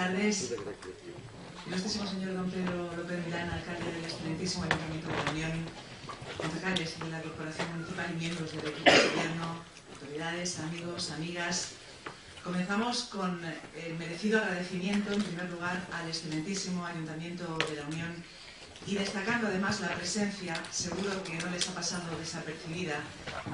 tardes. Ilustrísimo señor don Pedro López Milán, alcalde del excelentísimo Ayuntamiento de la Unión, concejales de la Corporación Municipal y miembros del equipo de gobierno, autoridades, amigos, amigas. Comenzamos con el merecido agradecimiento, en primer lugar, al excelentísimo Ayuntamiento de la Unión y destacando además la presencia, seguro que no les ha pasado desapercibida,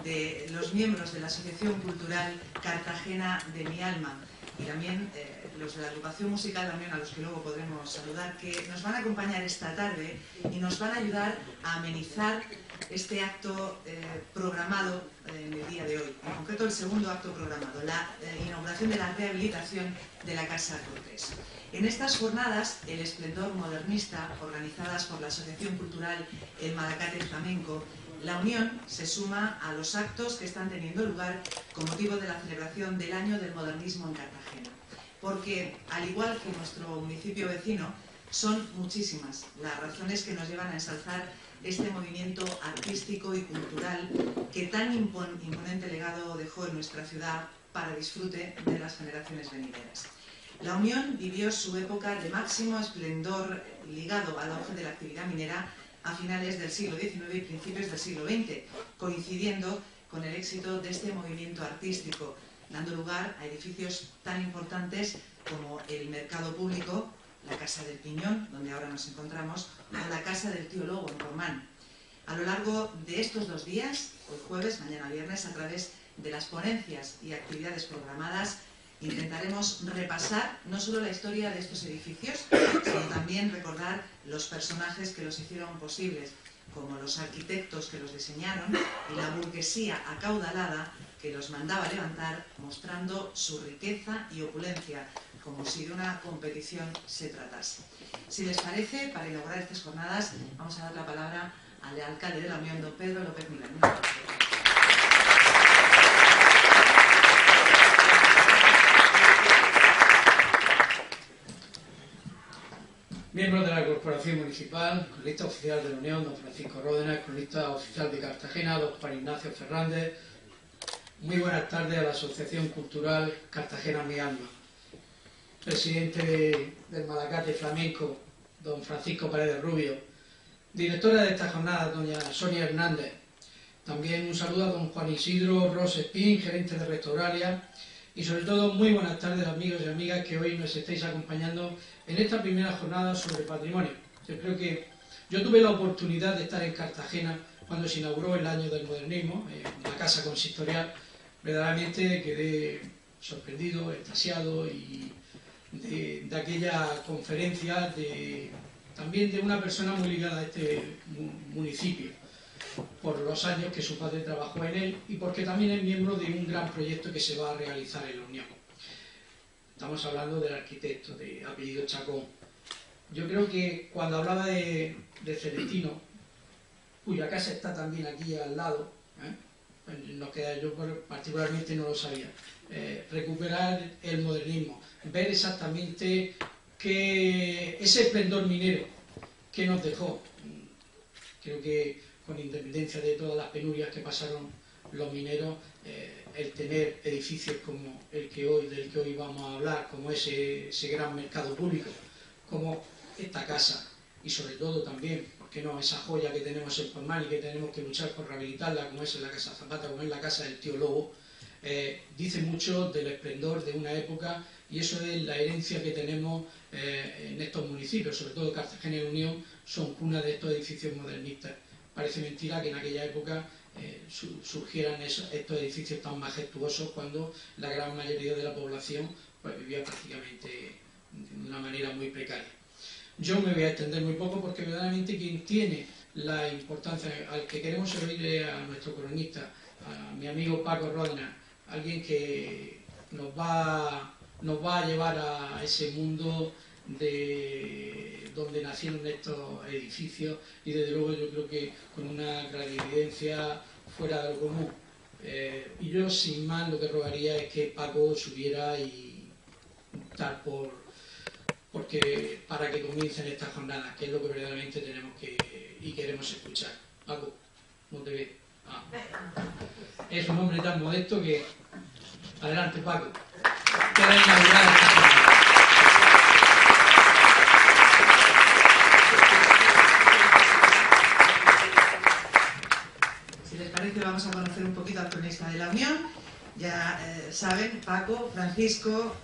de los miembros de la Asociación Cultural Cartagena de mi Alma y también los de la agrupación musical de la Unión, a los que luego podremos saludar, que nos van a acompañar esta tarde y nos van a ayudar a amenizar este acto programado en el día de hoy, en concreto el segundo acto programado, la inauguración de la rehabilitación de la Casa Cortés. En estas jornadas, el esplendor modernista, organizadas por la Asociación Cultural El Malacate Flamenco, la Unión se suma a los actos que están teniendo lugar con motivo de la celebración del Año del Modernismo en Cartagena. Porque, al igual que nuestro municipio vecino, son muchísimas las razones que nos llevan a ensalzar este movimiento artístico y cultural que tan imponente legado dejó en nuestra ciudad para disfrute de las generaciones venideras. La Unión vivió su época de máximo esplendor ligado al auge de la actividad minera a finales del siglo XIX y principios del siglo XX, coincidiendo con el éxito de este movimiento artístico, dando lugar a edificios tan importantes como el Mercado Público, la Casa del Piñón, donde ahora nos encontramos, o la Casa del Tío Lobo, en Román. A lo largo de estos 2 días, hoy jueves, mañana viernes, a través de las ponencias y actividades programadas, intentaremos repasar no solo la historia de estos edificios, sino también recordar los personajes que los hicieron posibles, como los arquitectos que los diseñaron y la burguesía acaudalada que los mandaba levantar, mostrando su riqueza y opulencia, como si de una competición se tratase. Si les parece, para inaugurar estas jornadas, vamos a dar la palabra al alcalde de la Unión, don Pedro López Milán. Miembros de la Corporación Municipal, cronista oficial de la Unión, don Francisco Ródenas, cronista oficial de Cartagena, don Juan Ignacio Fernández. Muy buenas tardes a la Asociación Cultural Cartagena Mi Alma. Presidente del Malacate Flamenco, don Francisco Paredes Rubio. Directora de esta jornada, doña Sonia Hernández. También un saludo a don Juan Isidro Ros Espín, gerente de Restauralia. Y sobre todo, muy buenas tardes, amigos y amigas que hoy nos estáis acompañando en esta primera jornada sobre patrimonio. Yo creo que yo tuve la oportunidad de estar en Cartagena cuando se inauguró el Año del Modernismo, en la Casa Consistorial. Verdaderamente quedé sorprendido, extasiado y de aquella conferencia, también de una persona muy ligada a este municipio, por los años que su padre trabajó en él y porque también es miembro de un gran proyecto que se va a realizar en la Unión. Estamos hablando del arquitecto de apellido Chacón. Yo creo que cuando hablaba de Celestino, cuya casa está también aquí al lado, nos queda, yo particularmente no lo sabía, recuperar el modernismo, ver exactamente ese esplendor minero que nos dejó. Creo que con independencia de todas las penurias que pasaron los mineros, el tener edificios como del que hoy vamos a hablar, como ese gran mercado público, como esta casa, y sobre todo también, ¿por qué no?, esa joya que tenemos en Palmar y que tenemos que luchar por rehabilitarla, como es en la Casa Zapata, como es la Casa del Tío Lobo, dice mucho del esplendor de una época, y eso es la herencia que tenemos en estos municipios, sobre todo Cartagena y Unión, son cuna de estos edificios modernistas. Parece mentira que en aquella época surgieran estos edificios tan majestuosos cuando la gran mayoría de la población pues, vivía prácticamente de una manera muy precaria. Yo me voy a extender muy poco porque verdaderamente quien tiene la importancia, al que queremos oír a nuestro cronista, a mi amigo Paco Ródenas, alguien que nos va a llevar a ese mundo de donde nacieron estos edificios y desde luego yo creo que con una clarividencia fuera de lo común. Y yo sin más lo que rogaría es que Paco subiera y tal porque para que comiencen estas jornadas, que es lo que verdaderamente tenemos y queremos escuchar. Paco, ¿cómo te ves? Es un hombre tan modesto que... Adelante, Paco. Queda inaugurada esta jornada. vamos a conocer un poquito al cronista de la Unión. Ya saben, Paco, Francisco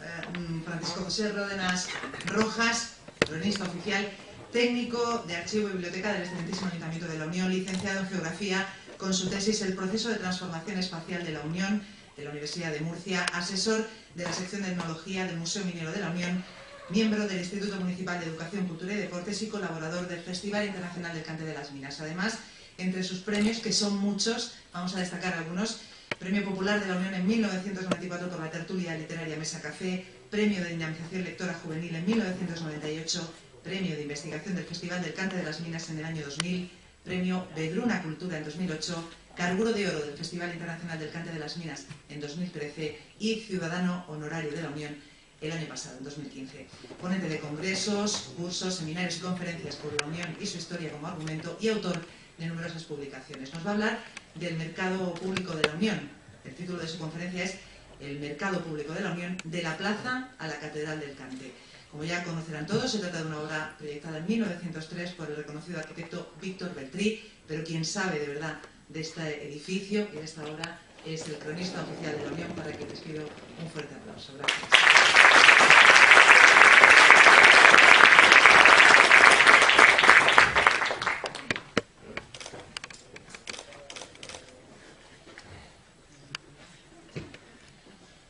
José Ródenas Rojas, cronista oficial, técnico de Archivo y Biblioteca del excelentísimo Ayuntamiento de la Unión, licenciado en Geografía, con su tesis El proceso de transformación espacial de la Unión, de la Universidad de Murcia, asesor de la sección de Etnología del Museo Minero de la Unión, miembro del Instituto Municipal de Educación, Cultura y Deportes y colaborador del Festival Internacional del Cante de las Minas. Además, entre sus premios, que son muchos, vamos a destacar algunos: Premio Popular de la Unión en 1994 por la tertulia literaria Mesa Café, Premio de Dinamización Lectora Juvenil en 1998, Premio de Investigación del Festival del Cante de las Minas en el año 2000, Premio Vedruna Cultura en 2008, Carburo de Oro del Festival Internacional del Cante de las Minas en 2013 y Ciudadano Honorario de la Unión el año pasado, en 2015. Ponente de congresos, cursos, seminarios y conferencias por la Unión y su historia como argumento, y autor de numerosas publicaciones. Nos va a hablar del mercado público de la Unión. El título de su conferencia es El mercado público de la Unión, de la plaza a la Catedral del Cante. Como ya conocerán todos, se trata de una obra proyectada en 1903 por el reconocido arquitecto Víctor Beltrí, pero quien sabe de verdad de este edificio y de esta obra es el cronista oficial de la Unión, para que les pido un fuerte aplauso. Gracias.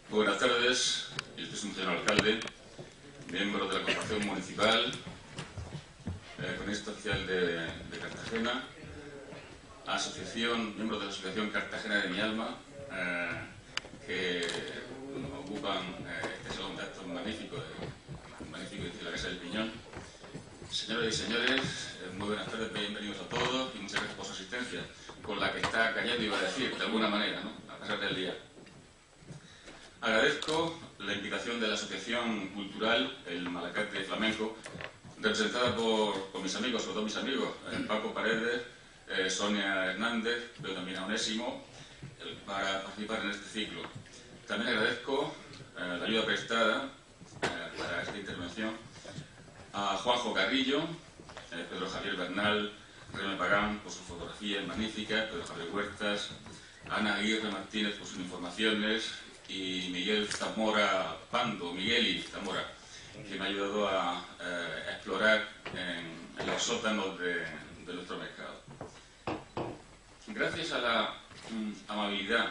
Buenas tardes, este es un señor alcalde, miembro de la Corporación Municipal, cronista oficial de Cartagena, miembro de la Asociación Cartagena de mi Alma, que ocupan este salón de actos magnífico de la Casa del Piñón. Señoras y señores, muy buenas tardes, bienvenidos a todos y muchas gracias por su asistencia, con la que está cayendo, iba a decir, de alguna manera, ¿no?, a pesar del día. Agradezco la invitación de la Asociación Cultural El Malacate Flamenco, representada por mis amigos, sobre todo mis amigos, Paco Paredes, Sonia Hernández, veo también a Onésimo, para participar en este ciclo. También agradezco la ayuda prestada para esta intervención a Juanjo Carrillo, Pedro Javier Bernal, Reme Pagán por sus fotografías magníficas, Pedro Javier Huertas, Ana Aguirre Martínez por sus informaciones, y Miguel Zamora Pando, Migueli Zamora, que me ha ayudado a explorar en los sótanos de nuestro mercado. Gracias a la amabilidad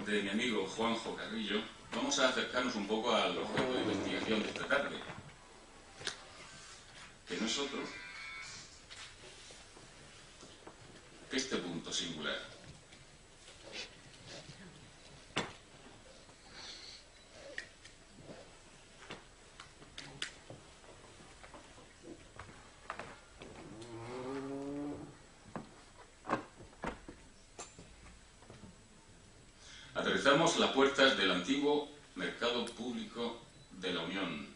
de mi amigo Juanjo Carrillo, vamos a acercarnos un poco al objeto de investigación de esta tarde, que no es otro que este punto singular. Aterrizamos las puertas del antiguo Mercado Público de la Unión,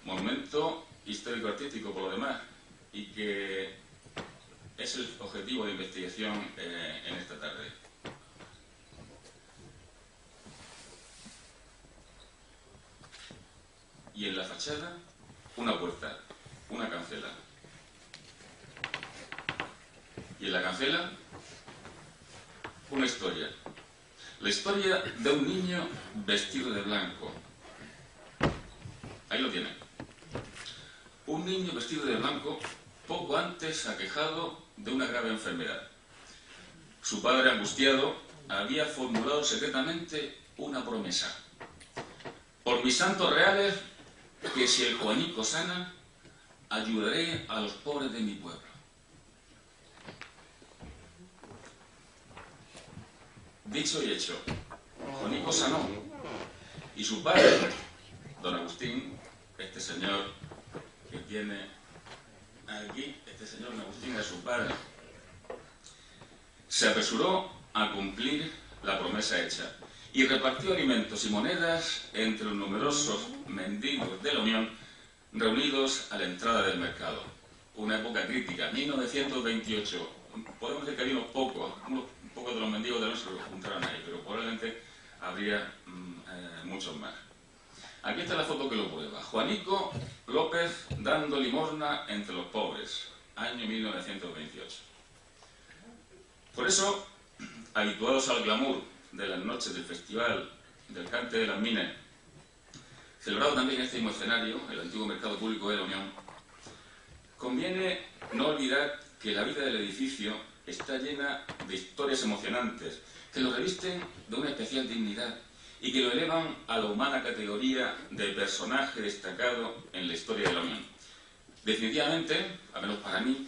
monumento histórico-artístico por lo demás, y que es el objetivo de investigación en esta tarde. Y en la fachada, una puerta, una cancela. Y en la cancela, una historia. La historia de un niño vestido de blanco. Ahí lo tienen. Un niño vestido de blanco poco antes aquejado de una grave enfermedad. Su padre, angustiado, había formulado secretamente una promesa. Por mis santos reales, que si el Juanico sana, ayudaré a los pobres de mi pueblo. Dicho y hecho, Juanico sanó, y su padre, don Agustín, este señor que tiene aquí, este señor don Agustín es su padre, se apresuró a cumplir la promesa hecha y repartió alimentos y monedas entre los numerosos mendigos de la Unión reunidos a la entrada del mercado. Una época crítica, 1928. Podemos decir que había unos pocos de los mendigos de nuestro se juntaron ahí, pero probablemente habría muchos más. Aquí está la foto que lo prueba. Juanico López dando limosna entre los pobres, año 1928. Por eso, habituados al glamour de las noches del Festival del Cante de las Minas, celebrado también en este mismo escenario, el antiguo mercado público de la Unión, conviene no olvidar que la vida del edificio está llena de historias emocionantes que lo revisten de una especial dignidad y que lo elevan a la humana categoría de personaje destacado en la historia de la Unión. Definitivamente, al menos para mí,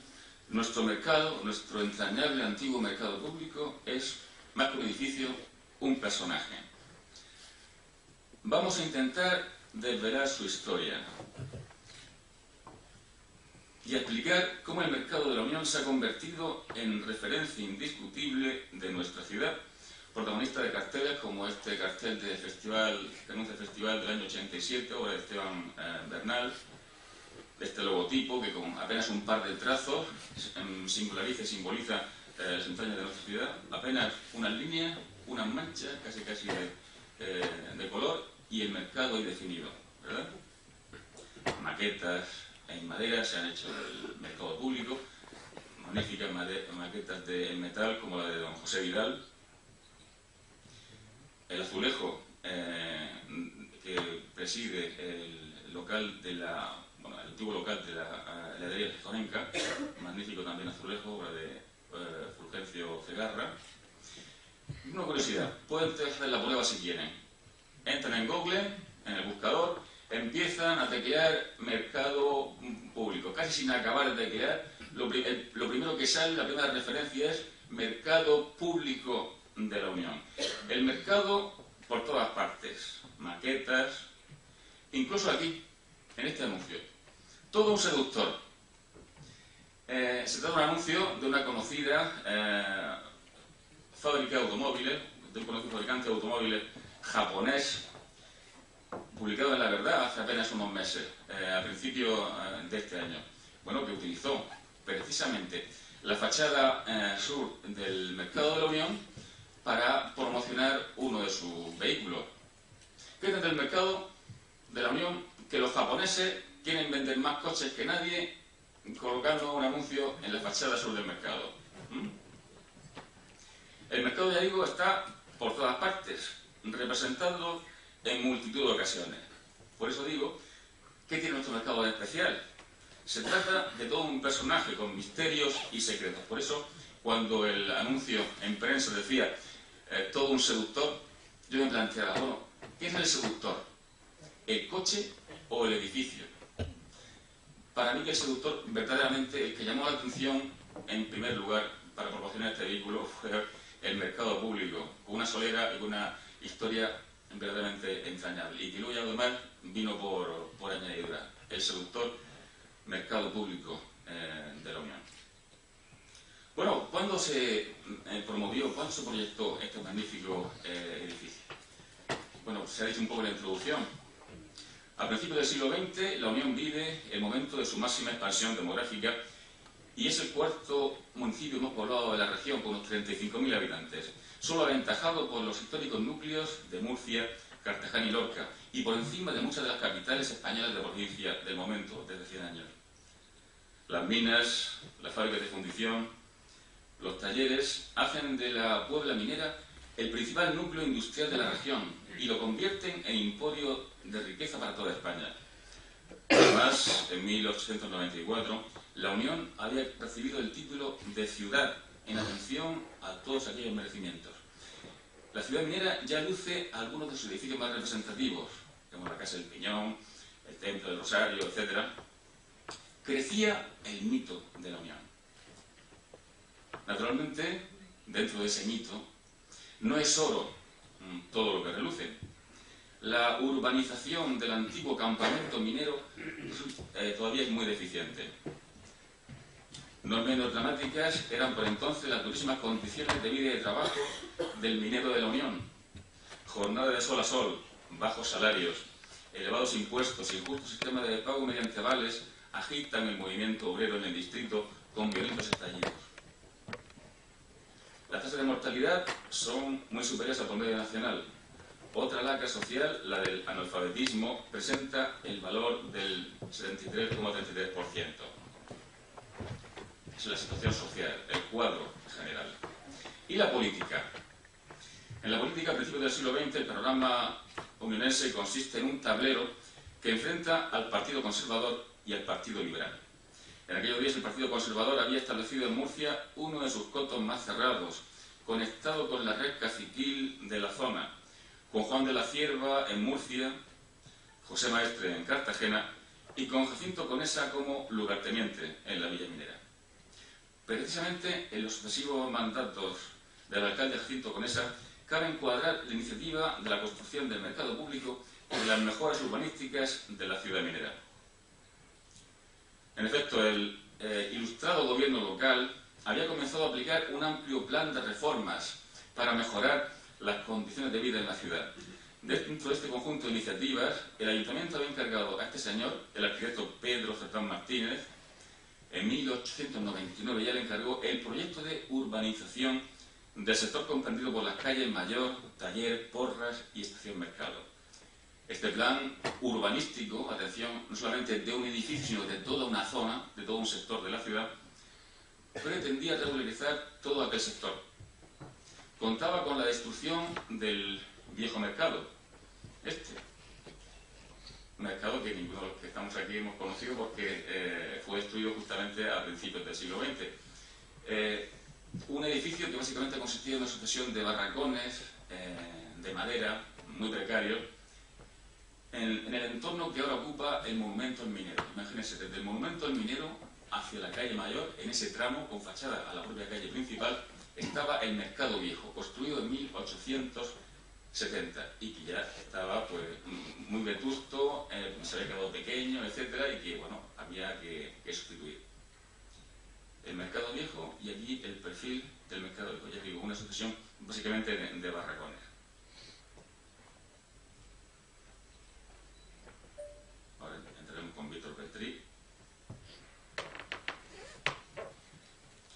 nuestro mercado, nuestro entrañable antiguo mercado público es, más que un edificio, un personaje. Vamos a intentar desvelar su historia y explicar cómo el mercado de la Unión se ha convertido en referencia indiscutible de nuestra ciudad, protagonista de carteles como este cartel de festival, que anuncia el festival del año 87, obra de Esteban Bernal, este logotipo que con apenas un par de trazos singulariza y simboliza las entrañas de nuestra ciudad, apenas unas líneas, unas manchas casi de color y el mercado ahí definido, ¿verdad? Maquetas en madera se han hecho del mercado público, magníficas maquetas en metal como la de don José Vidal. El azulejo que preside el local de el antiguo local de la heladería Gijonenca, magnífico también azulejo, obra de Fulgencio Cegarra. Una curiosidad, pueden hacer la prueba si quieren. Entran en Google, en el buscador, empiezan a teclear mercado público. Casi sin acabar de teclear, lo primero que sale, la primera referencia es mercado público de la Unión. El mercado por todas partes, maquetas, incluso aquí, en este anuncio. Todo un seductor. Se trata de un anuncio de una conocida fábrica de automóviles, de un conocido fabricante de automóviles japonés, publicado en La Verdad hace apenas unos meses, a principios de este año. Bueno, que utilizó precisamente la fachada sur del mercado de la Unión para promocionar uno de sus vehículos. ¿Qué es del mercado de la Unión? Que los japoneses quieren vender más coches que nadie colocando un anuncio en la fachada sur del mercado. El mercado, ya digo, está por todas partes, representado en multitud de ocasiones. Por eso digo, ¿qué tiene nuestro mercado de especial? Se trata de todo un personaje con misterios y secretos. Por eso, cuando el anuncio en prensa decía todo un seductor, yo me planteaba, bueno, ¿quién es el seductor? ¿El coche o el edificio? Para mí que el seductor, verdaderamente, el que llamó la atención en primer lugar para promocionar este vehículo fue el mercado público, con una solera y una historia verdaderamente entrañable. Y que luego ya además vino por añadidura, el seductor mercado público de la Unión. Bueno, ¿cuándo se promovió, cuándo se proyectó este magnífico edificio? Bueno, se ha dicho un poco en la introducción. A principios del siglo XX, la Unión vive el momento de su máxima expansión demográfica y es el cuarto municipio más poblado de la región, con unos 35.000 habitantes, solo aventajado por los históricos núcleos de Murcia, Cartagena y Lorca, y por encima de muchas de las capitales españolas de provincia del momento, desde 100 años. Las minas, las fábricas de fundición, los talleres hacen de la Puebla minera el principal núcleo industrial de la región y lo convierten en emporio de riqueza para toda España. Además, en 1894, la Unión había recibido el título de ciudad en atención a todos aquellos merecimientos. La ciudad minera ya luce algunos de sus edificios más representativos, como la Casa del Piñón, el Templo del Rosario, etc. Crecía el mito de la Unión. Naturalmente, dentro de ese mito, no es oro todo lo que reluce. La urbanización del antiguo campamento minero todavía es muy deficiente. No menos dramáticas eran por entonces las durísimas condiciones de vida y de trabajo del minero de la Unión. Jornada de sol a sol, bajos salarios, elevados impuestos y injusto sistema de pago mediante vales agitan el movimiento obrero en el distrito con violentos estallidos. Las tasas de mortalidad son muy superiores al promedio nacional. Otra lacra social, la del analfabetismo, presenta el valor del 73,33%. Es la situación social, el cuadro general. Y la política. En la política, a principios del siglo XX, el panorama unionense consiste en un tablero que enfrenta al Partido Conservador y al Partido Liberal. En aquellos días el Partido Conservador había establecido en Murcia uno de sus cotos más cerrados, conectado con la red caciquil de la zona, con Juan de la Cierva en Murcia, José Maestre en Cartagena y con Jacinto Conesa como lugarteniente en la Villa Minera. Precisamente en los sucesivos mandatos del alcalde Jacinto Conesa cabe encuadrar la iniciativa de la construcción del mercado público y de las mejoras urbanísticas de la ciudad minera. En efecto, el ilustrado gobierno local había comenzado a aplicar un amplio plan de reformas para mejorar las condiciones de vida en la ciudad. Dentro de este conjunto de iniciativas, el ayuntamiento había encargado a este señor, el arquitecto Pedro Cerdán Martínez, en 1899 ya le encargó el proyecto de urbanización del sector comprendido por las calles Mayor, Taller, Porras y Estación Mercado. Este plan urbanístico, atención, no solamente de un edificio, sino de toda una zona, de todo un sector de la ciudad, pretendía regularizar todo aquel sector. Contaba con la destrucción del viejo mercado, mercado que ninguno de los que estamos aquí hemos conocido porque fue destruido justamente a principios del siglo XX. Un edificio que básicamente consistía en una sucesión de barracones de madera muy precarios en el entorno que ahora ocupa el Monumento al Minero. Imagínense, desde el Monumento al Minero hacia la calle Mayor, en ese tramo con fachada a la propia calle principal, estaba el Mercado Viejo, construido en 1870 y que ya estaba pues muy vetusto, se había quedado pequeño, etcétera, y que bueno, había que sustituir. El Mercado Viejo y allí el perfil del Mercado Viejo, ya digo, una sucesión básicamente de barracones. Ahora entraremos con Víctor Beltrí.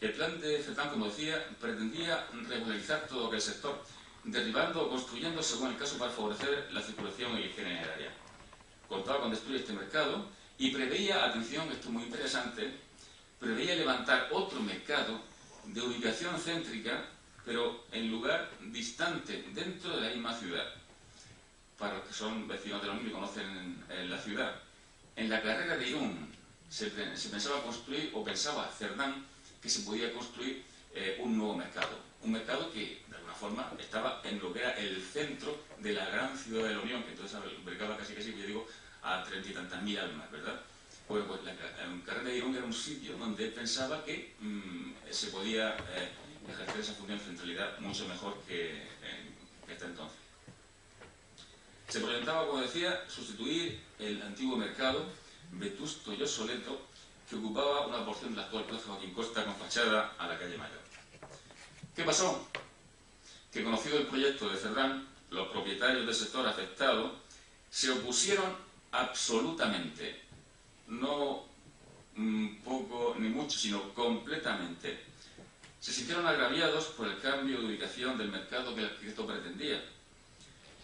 El plan de Cerdán, como decía, pretendía regularizar todo aquel sector, derribando o construyendo según el caso para favorecer la circulación y la higiene en el área. Contaba con destruir este mercado y preveía, atención, esto es muy interesante, preveía levantar otro mercado de ubicación céntrica, pero en lugar distante dentro de la misma ciudad. Para los que son vecinos de la Unión y conocen la ciudad, en la carrera de Irún se pensaba construir, o pensaba Cerdán, que se podía construir un nuevo mercado. Un mercado que, de alguna forma, estaba en lo que era el centro de la gran ciudad de la Unión, que entonces albergaba casi, yo digo, a 30 y tantas mil almas, ¿verdad? Pues la carrera de Irún era un sitio donde él pensaba que se podía ejercer esa función de centralidad mucho mejor que hasta entonces. Se presentaba, como decía, sustituir el antiguo mercado vetusto y obsoleto que ocupaba una porción de la actual plaza Joaquín Costa con fachada a la calle Mayor. ¿Qué pasó? Que, conocido el proyecto de Cerdán, los propietarios del sector afectado se opusieron absolutamente, no poco ni mucho, sino completamente. Se sintieron agraviados por el cambio de ubicación del mercado que el arquitecto pretendía,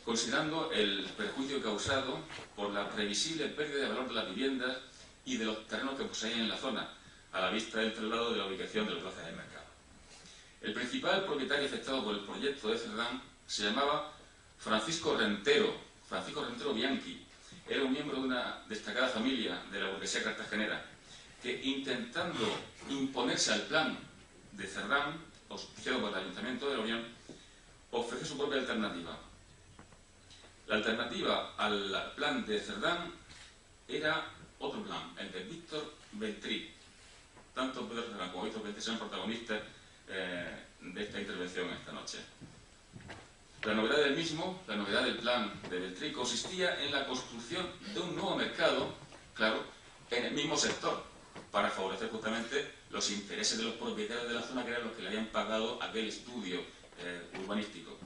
considerando el perjuicio causado por la previsible pérdida de valor de las viviendas y de los terrenos que poseían en la zona, a la vista del traslado de la ubicación de la plaza del mercado. El principal propietario afectado por el proyecto de Cerdán se llamaba Francisco Rentero Bianchi. Era un miembro de una destacada familia de la burguesía cartagenera que, intentando imponerse al plan de Cerdán, auspiciado por el Ayuntamiento de la Unión, ofreció su propia alternativa. La alternativa al plan de Cerdán era otro plan, el de Víctor Beltrí. Tanto Pedro Cerdán como Víctor Beltrí son protagonistas de esta intervención esta noche. La novedad del mismo, la novedad del plan de Beltrí, consistía en la construcción de un nuevo mercado, claro, en el mismo sector, para favorecer justamente los intereses de los propietarios de la zona, que eran los que le habían pagado aquel estudio urbanístico.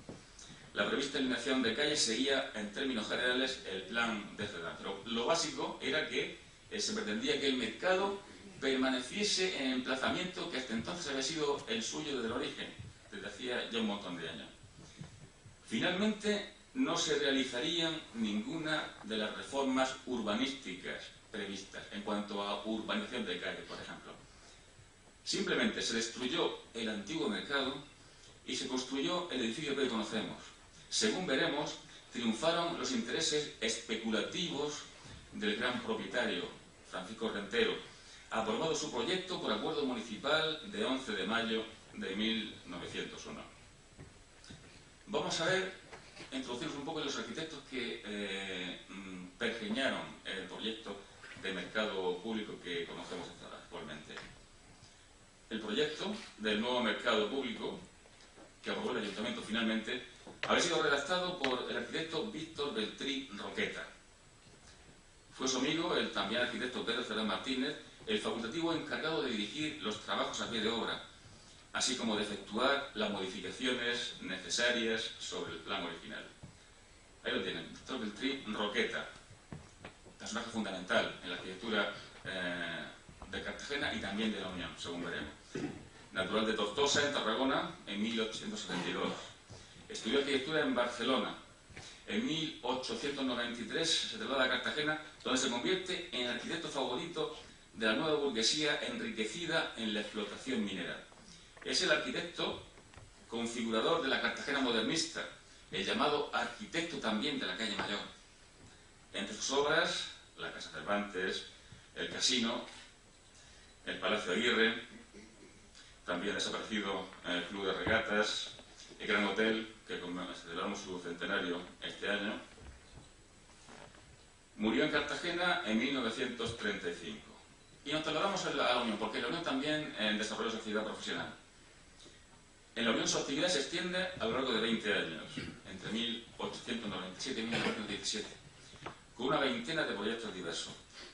La prevista eliminación de calles seguía, en términos generales, el plan de Cerdán, pero lo básico era que se pretendía que el mercado permaneciese en el emplazamiento que hasta entonces había sido el suyo desde el origen, desde hacía ya un montón de años. Finalmente, no se realizarían ninguna de las reformas urbanísticas previstas en cuanto a urbanización de calles, por ejemplo. Simplemente se destruyó el antiguo mercado y se construyó el edificio que hoy conocemos. Según veremos, triunfaron los intereses especulativos del gran propietario, Francisco Rentero, aprobado su proyecto por acuerdo municipal de 11 de mayo de 1901. Vamos a ver, introducirnos un poco en los arquitectos que pergeñaron el proyecto de mercado público que conocemos actualmente. El proyecto del nuevo mercado público, que aprobó el Ayuntamiento finalmente, había sido redactado por el arquitecto Víctor Beltrí Roqueta. Fue su amigo, el también arquitecto Pedro Fernández Martínez, el facultativo encargado de dirigir los trabajos a pie de obra, así como de efectuar las modificaciones necesarias sobre el plan original. Ahí lo tienen, Víctor Beltrí Roqueta, personaje fundamental en la arquitectura de Cartagena y también de la Unión, según veremos. Natural de Tortosa, en Tarragona, en 1872. Estudió arquitectura en Barcelona. En 1893 se traslada a Cartagena, donde se convierte en el arquitecto favorito de la nueva burguesía enriquecida en la explotación minera. Es el arquitecto configurador de la Cartagena modernista, el llamado arquitecto también de la calle Mayor. Entre sus obras, la Casa Cervantes, el Casino, el Palacio Aguirre, también ha desaparecido el Club de Regatas, el Gran Hotel, que celebramos su centenario este año. Murió en Cartagena en 1935. Y nos trasladamos a la Unión, porque la Unión también desarrolló su actividad profesional. En la Unión su actividad se extiende a lo largo de 20 años, entre 1897 y 1917, con una veintena de proyectos diversos.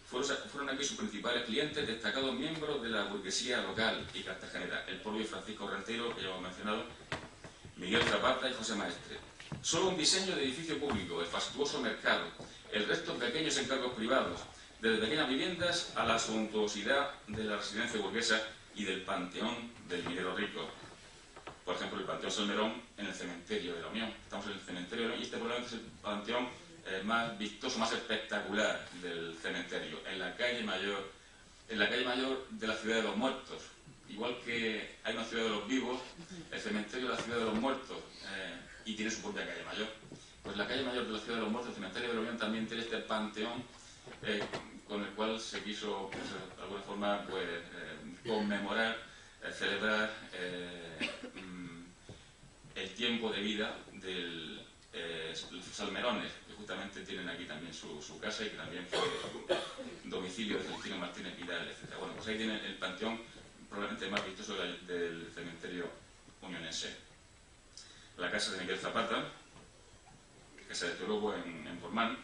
Fueron aquí sus principales clientes destacados miembros de la burguesía local y cartagenera, el propio Francisco Rentero, que ya hemos mencionado, Miguel Zapata y José Maestre. Solo un diseño de edificio público, el fastuoso mercado, el resto pequeños encargos privados, desde pequeñas viviendas a la suntuosidad de la residencia burguesa y del panteón del minero rico. Por ejemplo, el Panteón Salmerón en el cementerio de la Unión. Estamos en el cementerio de la Unión y este probablemente es el panteón más vistoso, más espectacular del cementerio, en la calle Mayor de la Ciudad de los Muertos. Igual que hay una Ciudad de los Vivos, el cementerio de la Ciudad de los Muertos, y tiene su propia calle Mayor. Pues la calle Mayor de la Ciudad de los Muertos, el cementerio de la Unión, también tiene este panteón con el cual se quiso, pues, de alguna forma, pues, conmemorar, celebrar el tiempo de vida de los Salmerones, que justamente tienen aquí también su casa y que también fue domicilio de Celestino Martínez Vidal, etc. Bueno, pues ahí tienen el panteón probablemente más vistoso del cementerio unionense. La casa de Miguel Zapata, casa de teólogo en Portmán.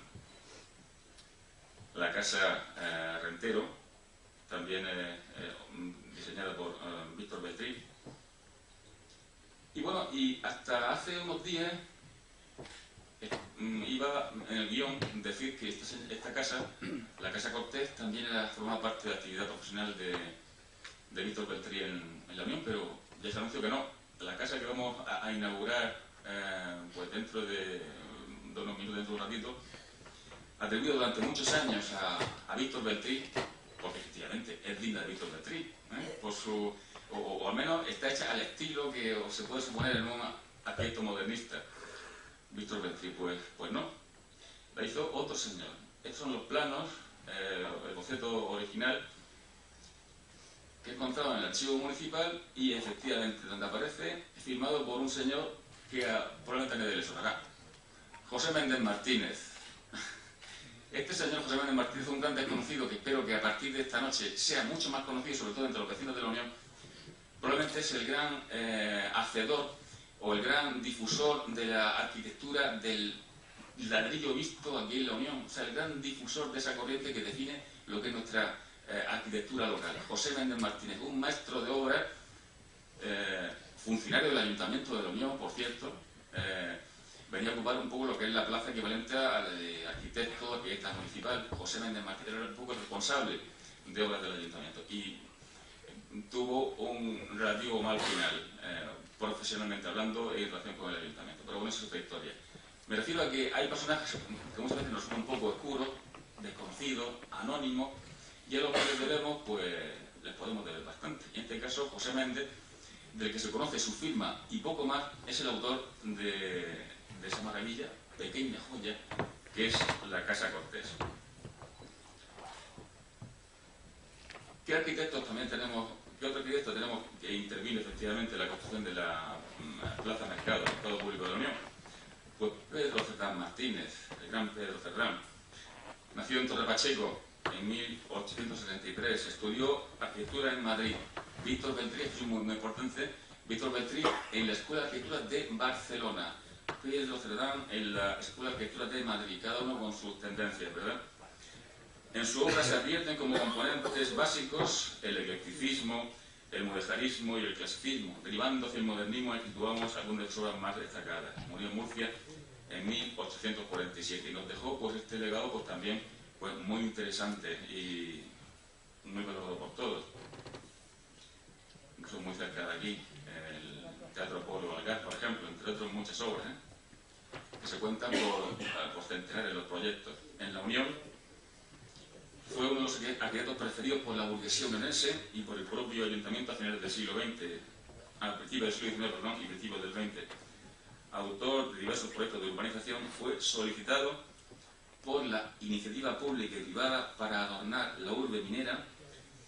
La casa Rentero, también diseñada por Víctor Beltrí. Y bueno, y hasta hace unos días iba en el guión decir que esta casa, la Casa Cortés, también formaba parte de la actividad profesional de Víctor Beltrí en la Unión, pero ya se anunció que no. La casa que vamos a inaugurar pues dentro de unos minutos, dentro de un ratito, atribuido durante muchos años a Víctor Beltrí, porque efectivamente es digna de Víctor Beltrí, por su, o al menos está hecha al estilo que se puede suponer en un arquitecto modernista. Víctor Beltrí, pues no, la hizo otro señor. Estos son los planos, el boceto original que he encontrado en el archivo municipal y efectivamente donde aparece firmado por un señor que probablemente a nadie le sonará, José Méndez Martínez. Este señor José Méndez Martínez es un gran desconocido que espero que a partir de esta noche sea mucho más conocido, sobre todo entre los vecinos de la Unión. Probablemente es el gran hacedor o el gran difusor de la arquitectura del ladrillo visto aquí en la Unión, o sea, el gran difusor de esa corriente que define lo que es nuestra arquitectura local. José Méndez Martínez, un maestro de obra, funcionario del Ayuntamiento de la Unión, por cierto, venía a ocupar un poco lo que es la plaza equivalente al arquitecto municipal. José Méndez Martínez era un poco el responsable de obras del Ayuntamiento y tuvo un relativo mal final, profesionalmente hablando, en relación con el Ayuntamiento. Pero bueno, esa es otra historia. Me refiero a que hay personajes que muchas veces nos son un poco oscuros, desconocidos, anónimos, y a los que les debemos, pues les podemos deber bastante. Y en este caso, José Méndez del que se conoce su firma y poco más, es el autor de esa maravilla, pequeña joya, que es la Casa Cortés. ¿Qué arquitectos también tenemos? ¿Qué otro arquitecto tenemos que intervino efectivamente en la construcción de la Plaza Mercado, Mercado Público de la Unión? Pues Pedro Cerdán Martínez, el gran Pedro Cerdán. Nació en Torre Pacheco en 1873, estudió arquitectura en Madrid. Víctor Beltrí, esto es muy importante, Víctor Beltrí en la Escuela de Arquitectura de Barcelona. Pedro Cerdán en la Escuela de Arquitectura de Madrid, cada uno con sus tendencias, ¿verdad? En su obra se advierten como componentes básicos el eclecticismo, el modestarismo y el clasicismo. Derivando hacia el modernismo, situamos algunas de sus obras más destacadas. Murió en Murcia en 1847 y nos dejó pues este legado pues también pues muy interesante y muy valorado por todos. Incluso muy cerca de aquí, el Teatro Apolo Algar, por ejemplo, entre otras muchas obras, que se cuentan por centenares de los proyectos. En la Unión fue uno de los arquitectos preferidos por la burguesía unionense y por el propio ayuntamiento a finales del siglo XX, a principios del siglo XIX, perdón, y principios del XX. Autor de diversos proyectos de urbanización, fue solicitado por la iniciativa pública y privada para adornar la urbe minera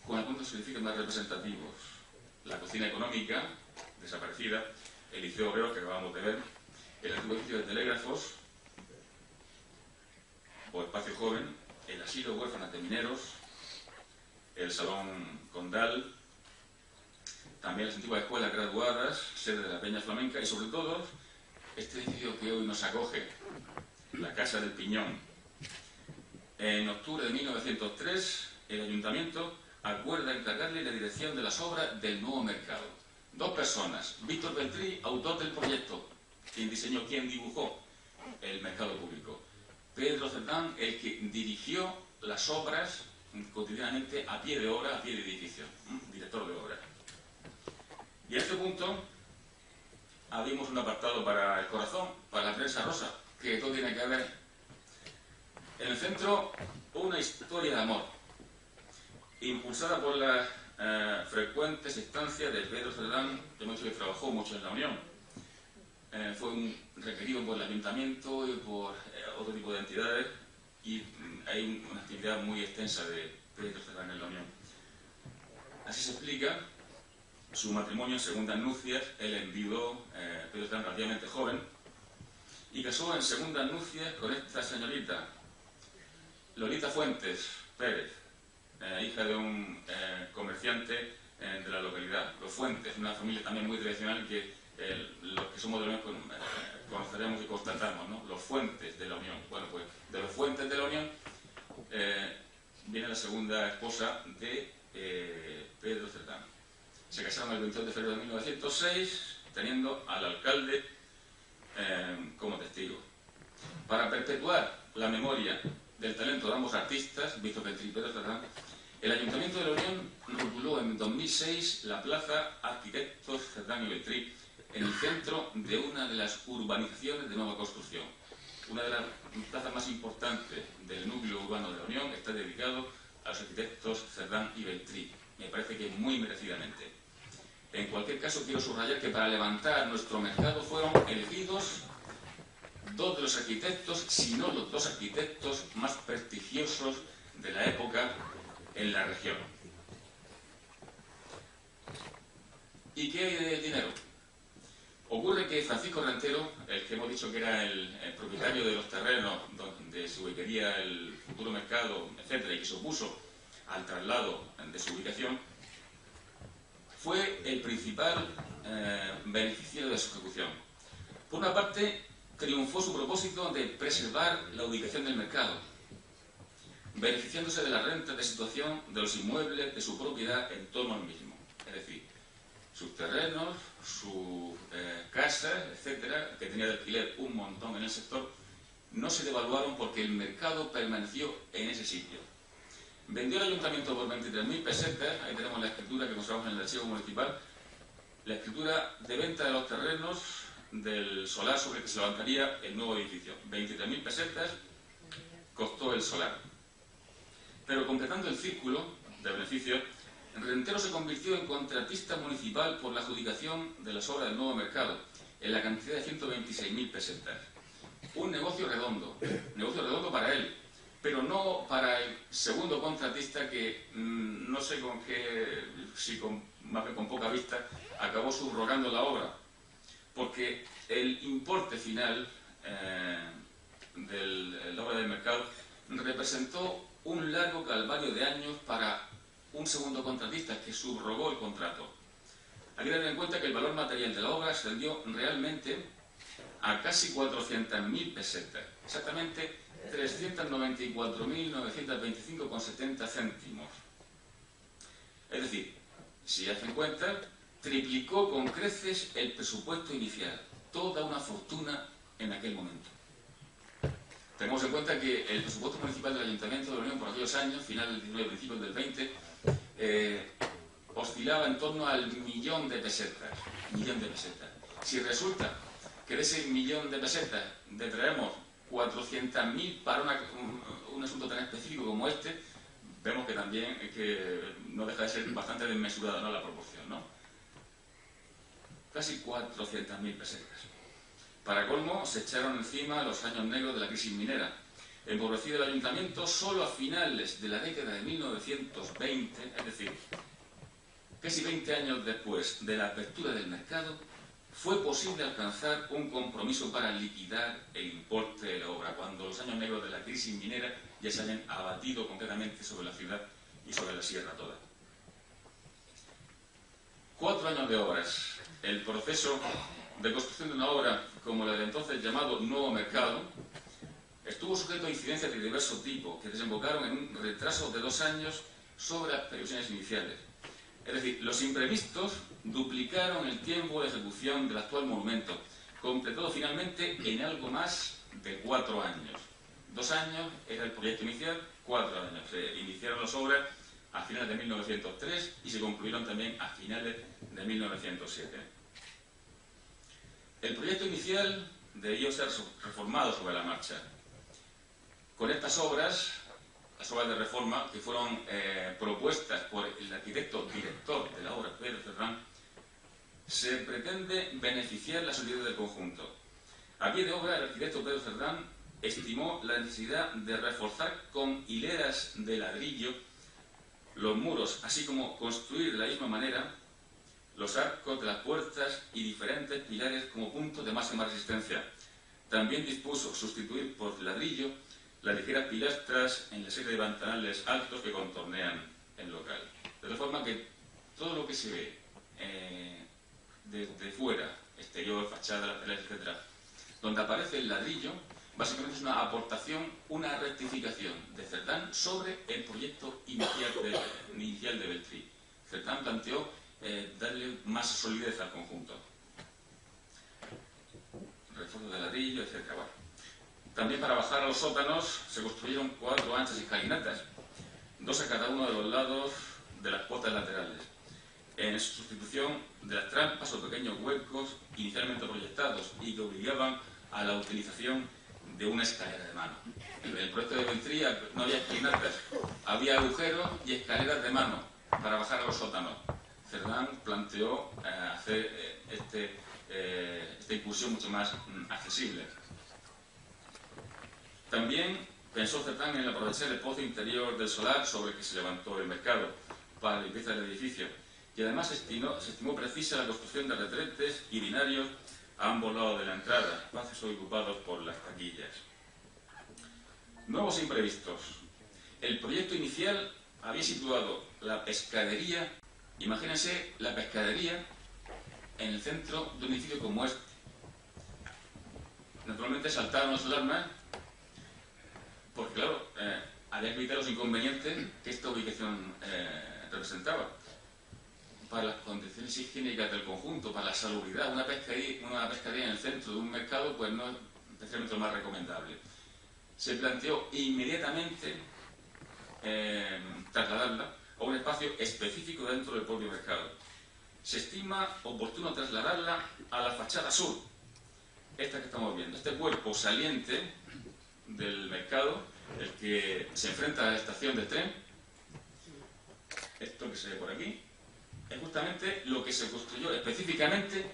con algunos edificios más representativos. La cocina económica, desaparecida, el Liceo Obrero, que acabamos de ver, el antiguo edificio de telégrafos, o Espacio Joven, el asilo huérfanas de mineros, el Salón Condal, también las antiguas escuelas graduadas, sede de la Peña Flamenca y sobre todo este edificio que hoy nos acoge, la Casa del Piñón. En octubre de 1903, el Ayuntamiento acuerda encargarle la dirección de las obras del nuevo mercado. Dos personas, Víctor Beltrí, autor del proyecto, quien diseñó, quien dibujó el mercado público. Pedro Cerdán, el que dirigió las obras cotidianamente a pie de obra, a pie de edificio, director de obra. Y a este punto abrimos un apartado para el corazón, para la prensa rosa, que todo tiene que ver. En el centro, una historia de amor, impulsada por las frecuentes instancias de Pedro Cerdán, que hemos dicho que trabajó mucho en la Unión. Fue requerido por el Ayuntamiento y por otro tipo de entidades, y hay una actividad muy extensa de Pedro Cerdán en la Unión. Así se explica su matrimonio en segundas nupcias. Él enviudó, Pedro Cerdán relativamente joven, y casó en segundas nupcias con esta señorita, Lolita Fuentes Pérez, hija de un comerciante de la localidad. Los Fuentes, una familia también muy tradicional que los que somos de la Unión conoceremos y constatamos, ¿no? Los Fuentes de la Unión. Bueno, pues de los Fuentes de la Unión viene la segunda esposa de Pedro Cerdán. Se casaron el 22 de febrero de 1906, teniendo al alcalde como testigo. Para perpetuar la memoria del talento de ambos artistas, Víctor Beltrí y Pedro Cerdán, el Ayuntamiento de la Unión rotuló en 2006 la plaza Arquitectos Cerdán y Beltrí en el centro de una de las urbanizaciones de nueva construcción. Una de las plazas más importantes del núcleo urbano de la Unión está dedicado a los arquitectos Cerdán y Beltrí. Me parece que muy merecidamente. En cualquier caso, quiero subrayar que para levantar nuestro mercado fueron elegidos dos de los arquitectos, si no los dos arquitectos más prestigiosos de la época en la región. ¿Y qué hay de dinero? Ocurre que Francisco Rentero, el que hemos dicho que era el propietario de los terrenos donde se ubicaría el futuro mercado, etcétera, y que se opuso al traslado de su ubicación, fue el principal beneficiario de su ejecución. Por una parte, triunfó su propósito de preservar la ubicación del mercado, beneficiándose de la renta de situación de los inmuebles de su propiedad en torno al mismo. Es decir, sus terrenos, sus casas, etcétera, que tenía de alquiler un montón en el sector, no se devaluaron porque el mercado permaneció en ese sitio. Vendió el ayuntamiento por 23.000 pesetas, ahí tenemos la escritura que conservamos en el archivo municipal, la escritura de venta de los terrenos del solar sobre el que se levantaría el nuevo edificio. 23.000 pesetas costó el solar. Pero completando el círculo de beneficios, Rentero se convirtió en contratista municipal por la adjudicación de las obras del nuevo mercado, en la cantidad de 126.000 pesetas. Un negocio redondo para él, pero no para el segundo contratista que no sé con qué, si más bien con poca vista, acabó subrogando la obra, porque el importe final de la obra del mercado representó un largo calvario de años para un segundo contratista que subrogó el contrato. Hay que tener en cuenta que el valor material de la obra ascendió realmente a casi 400.000 pesetas, exactamente 394.925,70 céntimos. Es decir, si hacen cuenta, triplicó con creces el presupuesto inicial, toda una fortuna en aquel momento. Tenemos en cuenta que el presupuesto municipal del Ayuntamiento de la Unión por aquellos años, final del 19, principios del 20, oscilaba en torno al 1.000.000 de pesetas. Si resulta que de ese 1.000.000 de pesetas detraemos 400.000 para un asunto tan específico como este, vemos que también no deja de ser bastante desmesurada, ¿no?, la proporción, ¿no? Casi 400.000 pesetas. Para colmo, se echaron encima los años negros de la crisis minera. Empobrecido el ayuntamiento, solo a finales de la década de 1920, es decir, casi 20 años después de la apertura del mercado, fue posible alcanzar un compromiso para liquidar el importe de la obra, cuando los años negros de la crisis minera ya se habían abatido completamente sobre la ciudad y sobre la sierra toda. 4 años de obras. El proceso de construcción de una obra como la del entonces llamado Nuevo Mercado estuvo sujeto a incidencias de diverso tipo que desembocaron en un retraso de 2 años sobre las previsiones iniciales. Es decir, los imprevistos duplicaron el tiempo de ejecución del actual monumento, completado finalmente en algo más de 4 años. 2 años era el proyecto inicial, 4 años. Se iniciaron las obras a finales de 1903 y se concluyeron también a finales de 1907. El proyecto inicial debió ser reformado sobre la marcha. Con estas obras, las obras de reforma que fueron propuestas por el arquitecto director de la obra, Pedro Cerdán, se pretende beneficiar la solidez del conjunto. A pie de obra, el arquitecto Pedro Cerdán estimó la necesidad de reforzar con hileras de ladrillo los muros, así como construir de la misma manera los arcos de las puertas y diferentes pilares como puntos de máxima resistencia. También dispuso sustituir por ladrillo las ligeras pilastras en la serie de ventanales altos que contornean el local. De tal forma que todo lo que se ve desde fuera, exterior, fachada, laterales, etc., donde aparece el ladrillo, básicamente es una aportación, una rectificación de Cerdán sobre el proyecto inicial de Beltrí. Cerdán planteó darle más solidez al conjunto. Refuerzo de ladrillo, etc. Bueno. También para bajar a los sótanos se construyeron 4 anchas escalinatas, 2 a cada uno de los lados de las puertas laterales, en sustitución de las trampas o pequeños huecos inicialmente proyectados y que obligaban a la utilización de una escalera de mano. En el proyecto de Beltrí no había escalinatas, había agujeros y escaleras de mano para bajar a los sótanos. Cerdán planteó hacer esta incursión mucho más accesible. También pensó Cerdán en aprovechar el pozo interior del solar sobre el que se levantó el mercado para la limpieza del edificio, y además se estimó precisa la construcción de retretes y binarios a ambos lados de la entrada, espacios hoy ocupados por las taquillas. Nuevos imprevistos. El proyecto inicial había situado la pescadería, imagínense la pescadería en el centro de un edificio como este. Naturalmente saltaron las alarmas porque, claro, había que evitar los inconvenientes que esta ubicación representaba para las condiciones higiénicas del conjunto, para la salubridad. Una pescadería en el centro de un mercado pues no es especialmente lo más recomendable. Se planteó inmediatamente trasladarla a un espacio específico dentro del propio mercado. Se estima oportuno trasladarla a la fachada sur, esta que estamos viendo, este cuerpo saliente del mercado, el que se enfrenta a la estación de tren, esto que se ve por aquí, es justamente lo que se construyó específicamente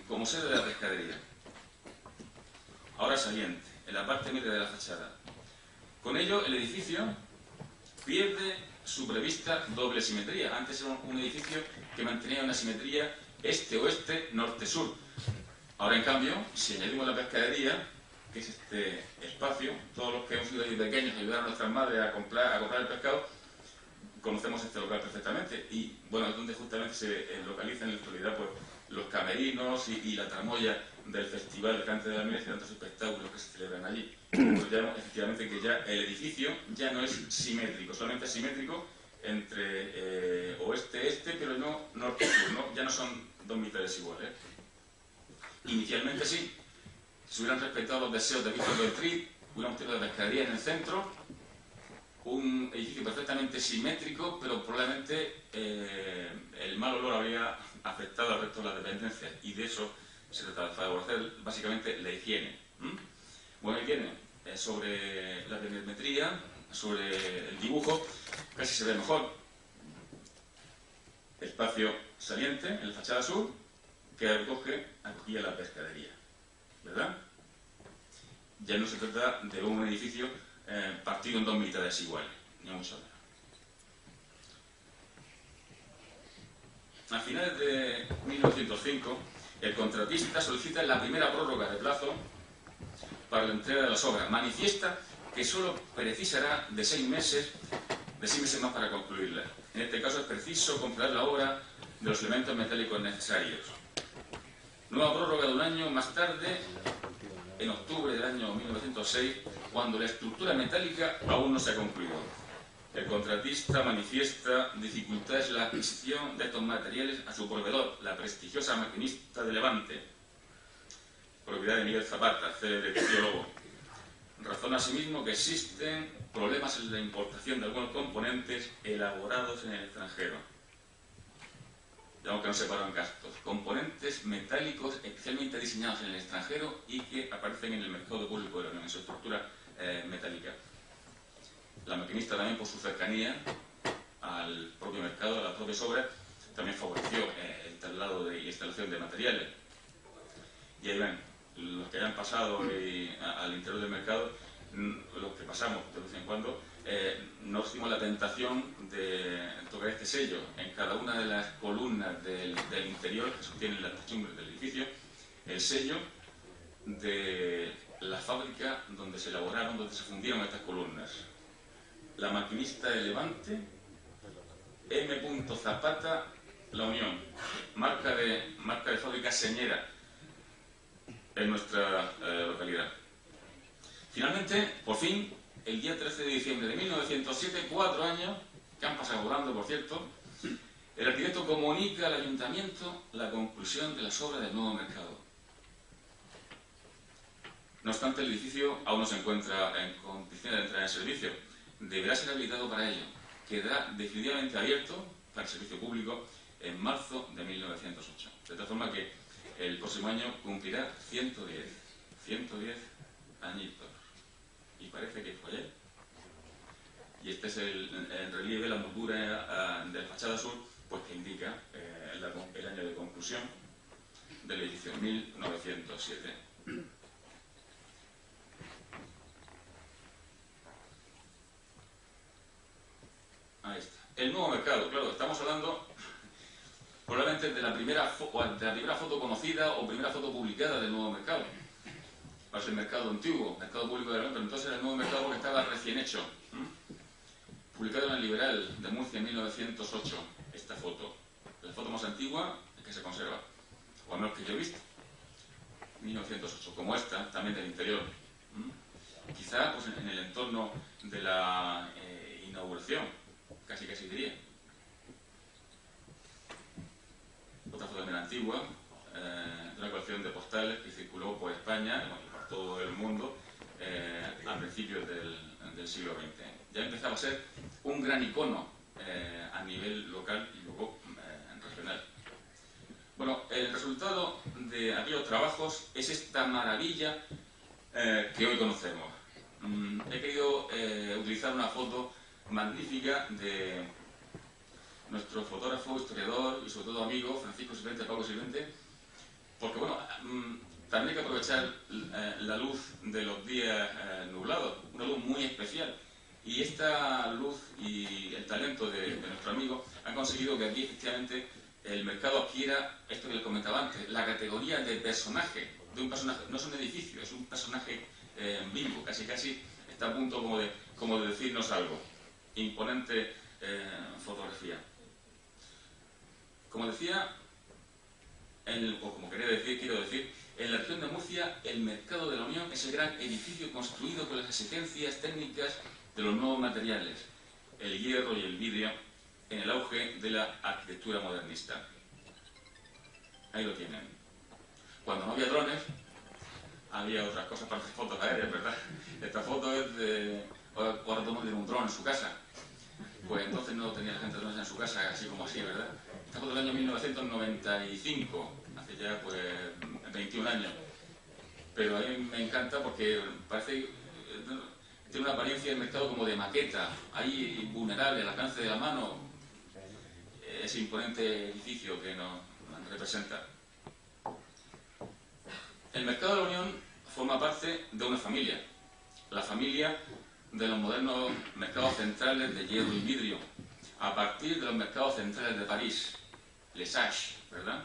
como sede de la pescadería. Ahora saliente, en la parte media de la fachada. Con ello, el edificio pierde su prevista doble simetría. Antes era un edificio que mantenía una simetría este-oeste, norte-sur. Ahora, en cambio, si añadimos la pescadería, que es este espacio, todos los que hemos ido ahí pequeños a ayudar a nuestras madres a comprar el pescado, conocemos este local perfectamente. Y, bueno, es donde justamente se localizan en la actualidad pues, los camerinos y la tramoya del Festival de Cante de la Minas y tantos espectáculos que se celebran allí. Pues ya vemos efectivamente que ya el edificio ya no es simétrico, solamente es simétrico entre oeste-este, pero no norte-sur, ¿no? Ya no son dos mitades iguales. Inicialmente sí, si hubieran respetado los deseos de Víctor Beltrit, hubiéramos tenido la pescadería en el centro, un edificio perfectamente simétrico, pero probablemente el mal olor habría afectado al resto de las dependencias, y de eso se trata de favorecer básicamente la higiene. Bueno, higiene sobre la perimetría, sobre el dibujo, casi se ve mejor. Espacio saliente en la fachada sur que recoge aquí a la pescadería, ¿verdad? Ya no se trata de un edificio partido en dos mitades iguales, ni mucho menos. A finales de 1905, el contratista solicita la primera prórroga de plazo para la entrega de las obras. Manifiesta que solo precisará de 6 meses más para concluirla. En este caso es preciso completar la obra de los elementos metálicos necesarios. Nueva prórroga de un año más tarde, en octubre del año 1906, cuando la estructura metálica aún no se ha concluido. El contratista manifiesta dificultades en la adquisición de estos materiales a su proveedor, la prestigiosa Maquinista de Levante, propiedad de Miguel Zapata, célebre tío Lobo. Razona asimismo que existen problemas en la importación de algunos componentes elaborados en el extranjero. Y aunque no se paran gastos. Componentes metálicos especialmente diseñados en el extranjero y que aparecen en el mercado público de la Unión, en su estructura metálica. La Maquinista también, por su cercanía al propio mercado, a las propias obras, también favoreció el traslado y instalación de materiales. Y ahí ven, los que hayan pasado al interior del mercado, los que pasamos de vez en cuando, nos dimos la tentación de tocar este sello en cada una de las columnas del interior que sostienen las techumbres del edificio, el sello de la fábrica donde se elaboraron, donde se fundieron estas columnas. La Maquinista de Levante, M. Zapata, La Unión, marca de fábrica señera en nuestra localidad. Finalmente, por fin, el día 13 de diciembre de 1907, 4 años, que han pasado volando, por cierto, el arquitecto comunica al ayuntamiento la conclusión de las obras del nuevo mercado. No obstante, el edificio aún no se encuentra en condiciones de entrar en servicio. Deberá ser habilitado para ello. Quedará definitivamente abierto para el servicio público en marzo de 1908. De tal forma que el próximo año cumplirá 110 añitos. Y parece que fue ayer. Y este es el relieve, la moldura de la fachada sur, pues que indica el año de conclusión del edificio, 1907. Ahí está. El nuevo mercado, claro, estamos hablando probablemente de la primera foto conocida o primera foto publicada del nuevo mercado. Va a ser el mercado antiguo, mercado público de la Unión, pero entonces era el nuevo mercado porque estaba recién hecho. Publicado en el Liberal de Murcia en 1908, esta foto. La foto más antigua que se conserva, o al menos que yo he visto. 1908, como esta, también del interior. Quizá pues, en el entorno de la inauguración, casi diría. Otra foto también antigua, de una colección de postales que circuló por España y por todo el mundo a principios del siglo XX. Ya empezaba a ser un gran icono a nivel local y luego regional. Bueno, el resultado de aquellos trabajos es esta maravilla que hoy conocemos. He querido utilizar una foto magnífica de nuestro fotógrafo, historiador y sobre todo amigo, Francisco Silvente, Pablo Silvente, porque bueno, también hay que aprovechar la luz de los días nublados, una luz muy especial. Y esta luz y el talento de nuestro amigo han conseguido que aquí efectivamente el mercado adquiera esto que les comentaba antes, la categoría de personaje, de un personaje, no es un edificio, es un personaje vivo, casi está a punto como de decirnos algo. Imponente fotografía. Como decía, o como quiero decir, en la región de Murcia el Mercado de la Unión es el gran edificio construido con las exigencias técnicas de los nuevos materiales, el hierro y el vidrio, en el auge de la arquitectura modernista. Ahí lo tienen. Cuando no había drones, había otras cosas para hacer fotos aéreas, ¿verdad? Esta foto es de... Ahora todos tienen un dron en su casa. Pues entonces no tenía la gente drones en su casa, así como así, ¿verdad? Esta foto del año 1995, hace ya pues 21 años. Pero a mí me encanta porque parece... tiene una apariencia del mercado como de maqueta, ahí vulnerable, al alcance de la mano, ese imponente edificio que nos representa. El mercado de la Unión forma parte de una familia, la familia de los modernos mercados centrales de hierro y vidrio, a partir de los mercados centrales de París, Les Sages, ¿verdad?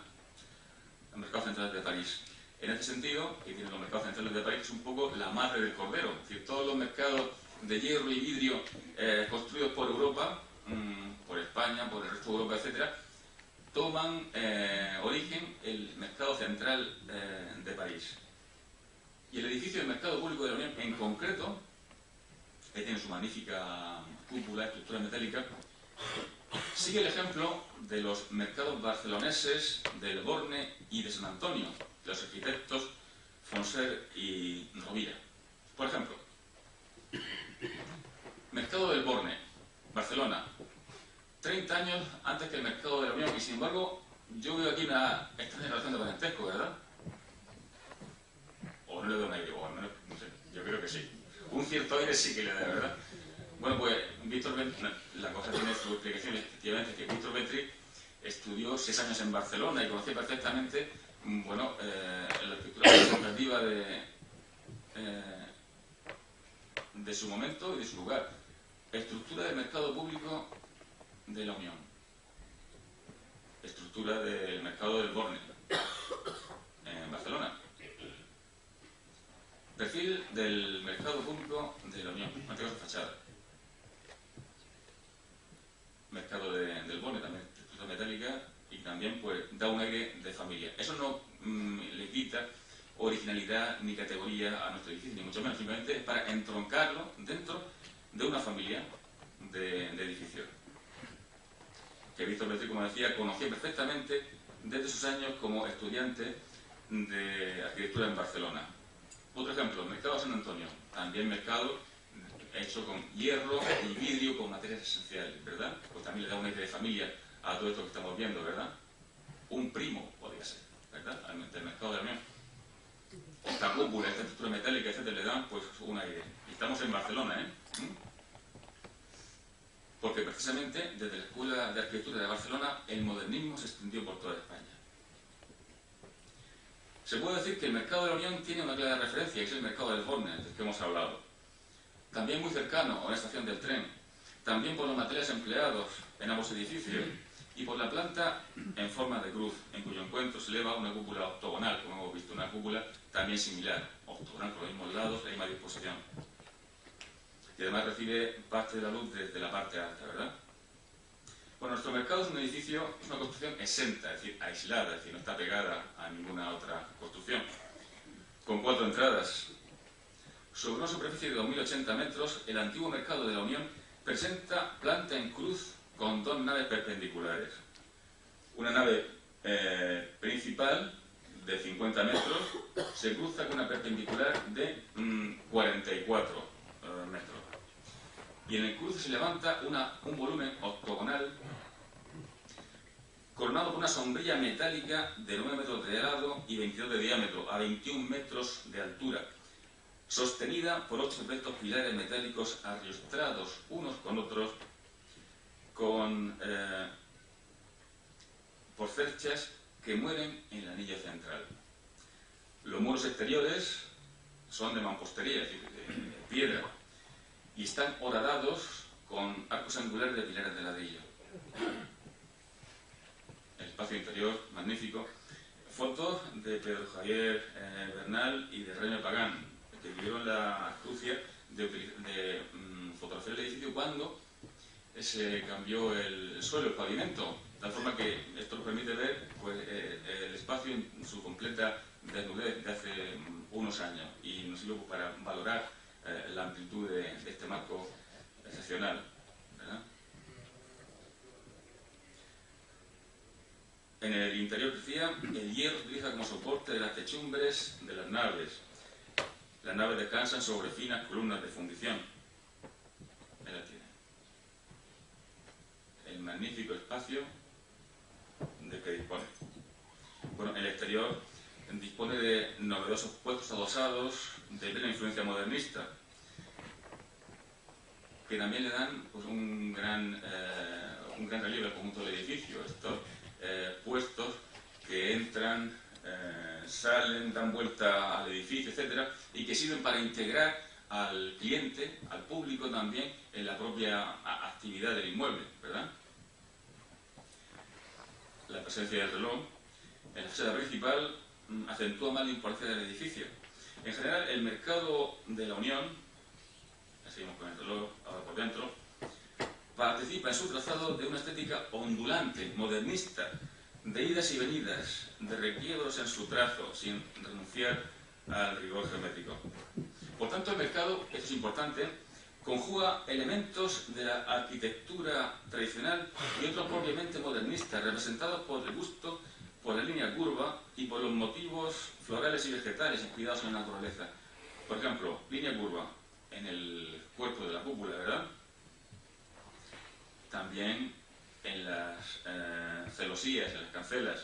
Los mercados centrales de París. En este sentido, que tienen los mercados centrales de París, es un poco la madre del cordero. Es decir, todos los mercados de hierro y vidrio construidos por Europa, por España, por el resto de Europa, etc., toman origen el mercado central de París. Y el edificio del Mercado Público de la Unión, en concreto, que tiene su magnífica cúpula, estructura metálica, sigue el ejemplo de los mercados barceloneses del Borne y de San Antonio, de los arquitectos Fonser y Rovira. Por ejemplo, Mercado del Borne, Barcelona, 30 años antes que el Mercado de la Unión, y sin embargo, yo veo aquí una extraña relación de parentesco, ¿verdad? O no le doy un aire, o no sé, yo creo que sí. Un cierto aire sí que le da, ¿verdad? Bueno, pues Víctor Ventri, la cosa tiene su explicación, efectivamente, que Víctor Ventri estudió 6 años en Barcelona y conocía perfectamente, bueno, la estructura representativa de su momento y de su lugar. Estructura del mercado público de la Unión. Estructura del mercado del Borne, en Barcelona. Perfil del mercado público de la Unión, antigua fachada. Mercado del Borne, también estructura metálica, y también pues da un aire de familia. Eso no le quita originalidad ni categoría a nuestro edificio, ni mucho menos, simplemente es para entroncarlo dentro de una familia de edificios. Que Víctor Ventri, como decía, conocía perfectamente desde sus años como estudiante de arquitectura en Barcelona. Otro ejemplo, el Mercado de San Antonio, también mercado hecho con hierro y vidrio con materias esenciales, ¿verdad? Pues también le da un aire de familia a todo esto que estamos viendo, ¿verdad? Un primo podría ser, ¿verdad? Del Mercado de la Unión. Esta cúpula, esta estructura metálica, etcétera, le dan pues un aire. Y estamos en Barcelona, ¿eh? Porque precisamente desde la Escuela de Arquitectura de Barcelona el modernismo se extendió por toda España. Se puede decir que el Mercado de la Unión tiene una clara referencia, que es el Mercado del Borne, del que hemos hablado. También muy cercano a una estación del tren, también por los materiales empleados en ambos edificios y por la planta en forma de cruz, en cuyo encuentro se eleva una cúpula octogonal, como hemos visto, una cúpula también similar, octogonal con los mismos lados, la misma disposición. Y además recibe parte de la luz desde la parte alta, ¿verdad? Bueno, nuestro mercado es un edificio, es una construcción exenta, es decir, aislada, es decir, no está pegada a ninguna otra construcción, con 4 entradas. Sobre una superficie de 2080 metros, el antiguo Mercado de la Unión presenta planta en cruz con 2 naves perpendiculares. Una nave principal de 50 metros se cruza con una perpendicular de 44 metros. Y en el cruce se levanta un volumen octogonal coronado por una sombrilla metálica de 9 metros de lado y 22 de diámetro, a 21 metros de altura, sostenida por 8 rectos pilares metálicos arriostrados unos con otros con por cerchas que mueren en el anillo central. Los muros exteriores son de mampostería, es decir, de piedra, y están horadados con arcos angulares de pilares de ladrillo. El espacio interior, magnífico. Fotos de Pedro Javier Bernal y de Jaime Pagán, que tuvieron la astucia de fotografiar el edificio cuando se cambió el suelo, el pavimento, de tal forma que esto nos permite ver pues, el espacio en su completa desnudez de hace unos años, y nos sirve para valorar la amplitud de este marco excepcional, ¿verdad? En el interior, decía, el hierro se utiliza como soporte de las techumbres de las naves. Las naves descansan sobre finas columnas de fundición. Ahí la tiene. El magnífico espacio de que dispone. Bueno, el exterior dispone de novedosos puestos adosados de plena influencia modernista, que también le dan pues, un gran relieve al conjunto del edificio. Estos puestos que entran, salen, dan vuelta al edificio, etcétera, y que sirven para integrar al cliente, al público también, en la propia actividad del inmueble, ¿verdad? La presencia del reloj en la fachada principal acentúa más la importancia del edificio. En general, el mercado de la Unión, seguimos con el reloj ahora por dentro, participa en su trazado de una estética ondulante, modernista, de idas y venidas, de requiebros en su trazo, sin renunciar al rigor geométrico. Por tanto, el mercado, esto es importante, conjuga elementos de la arquitectura tradicional y otros propiamente modernistas, representados por el gusto, por la línea curva y por los motivos florales y vegetales inspirados en la naturaleza. Por ejemplo, línea curva en el cuerpo de la cúpula, ¿verdad? También en las celosías, en las cancelas,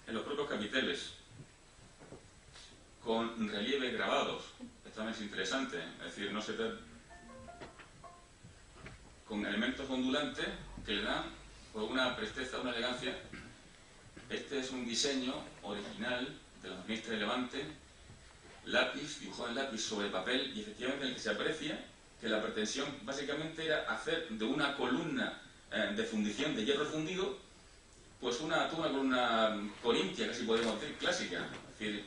en los propios capiteles, con relieves grabados. Esto también es interesante, es decir, no se trata con elementos ondulantes que le dan pues, una presteza, una elegancia. Este es un diseño original de la maquinista de Levante, lápiz, dibujado en lápiz sobre papel, y efectivamente en el que se aprecia que la pretensión básicamente era hacer de una columna de fundición de hierro fundido pues una columna corintia, casi podemos decir, clásica. Es decir,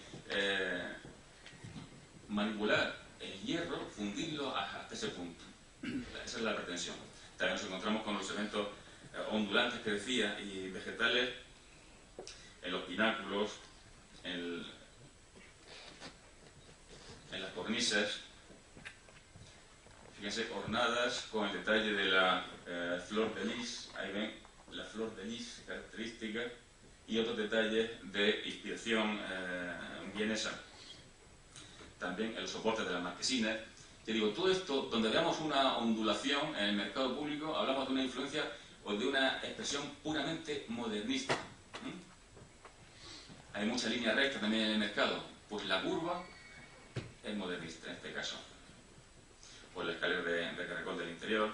manipular el hierro, fundirlo hasta ese punto. Esa es la pretensión. También nos encontramos con los elementos ondulantes que decía y vegetales en los pináculos, en las cornisas. Fíjense, ornadas con el detalle de la flor de lis. Ahí ven la flor de lis característica y otros detalles de inspiración vienesa. También en los soportes de las marquesinas. Te digo, todo esto, donde veamos una ondulación en el mercado público, hablamos de una influencia o de una expresión puramente modernista. Hay mucha línea recta también en el mercado, pues la curva es modernista en este caso. Pues la escalera de caracol del interior,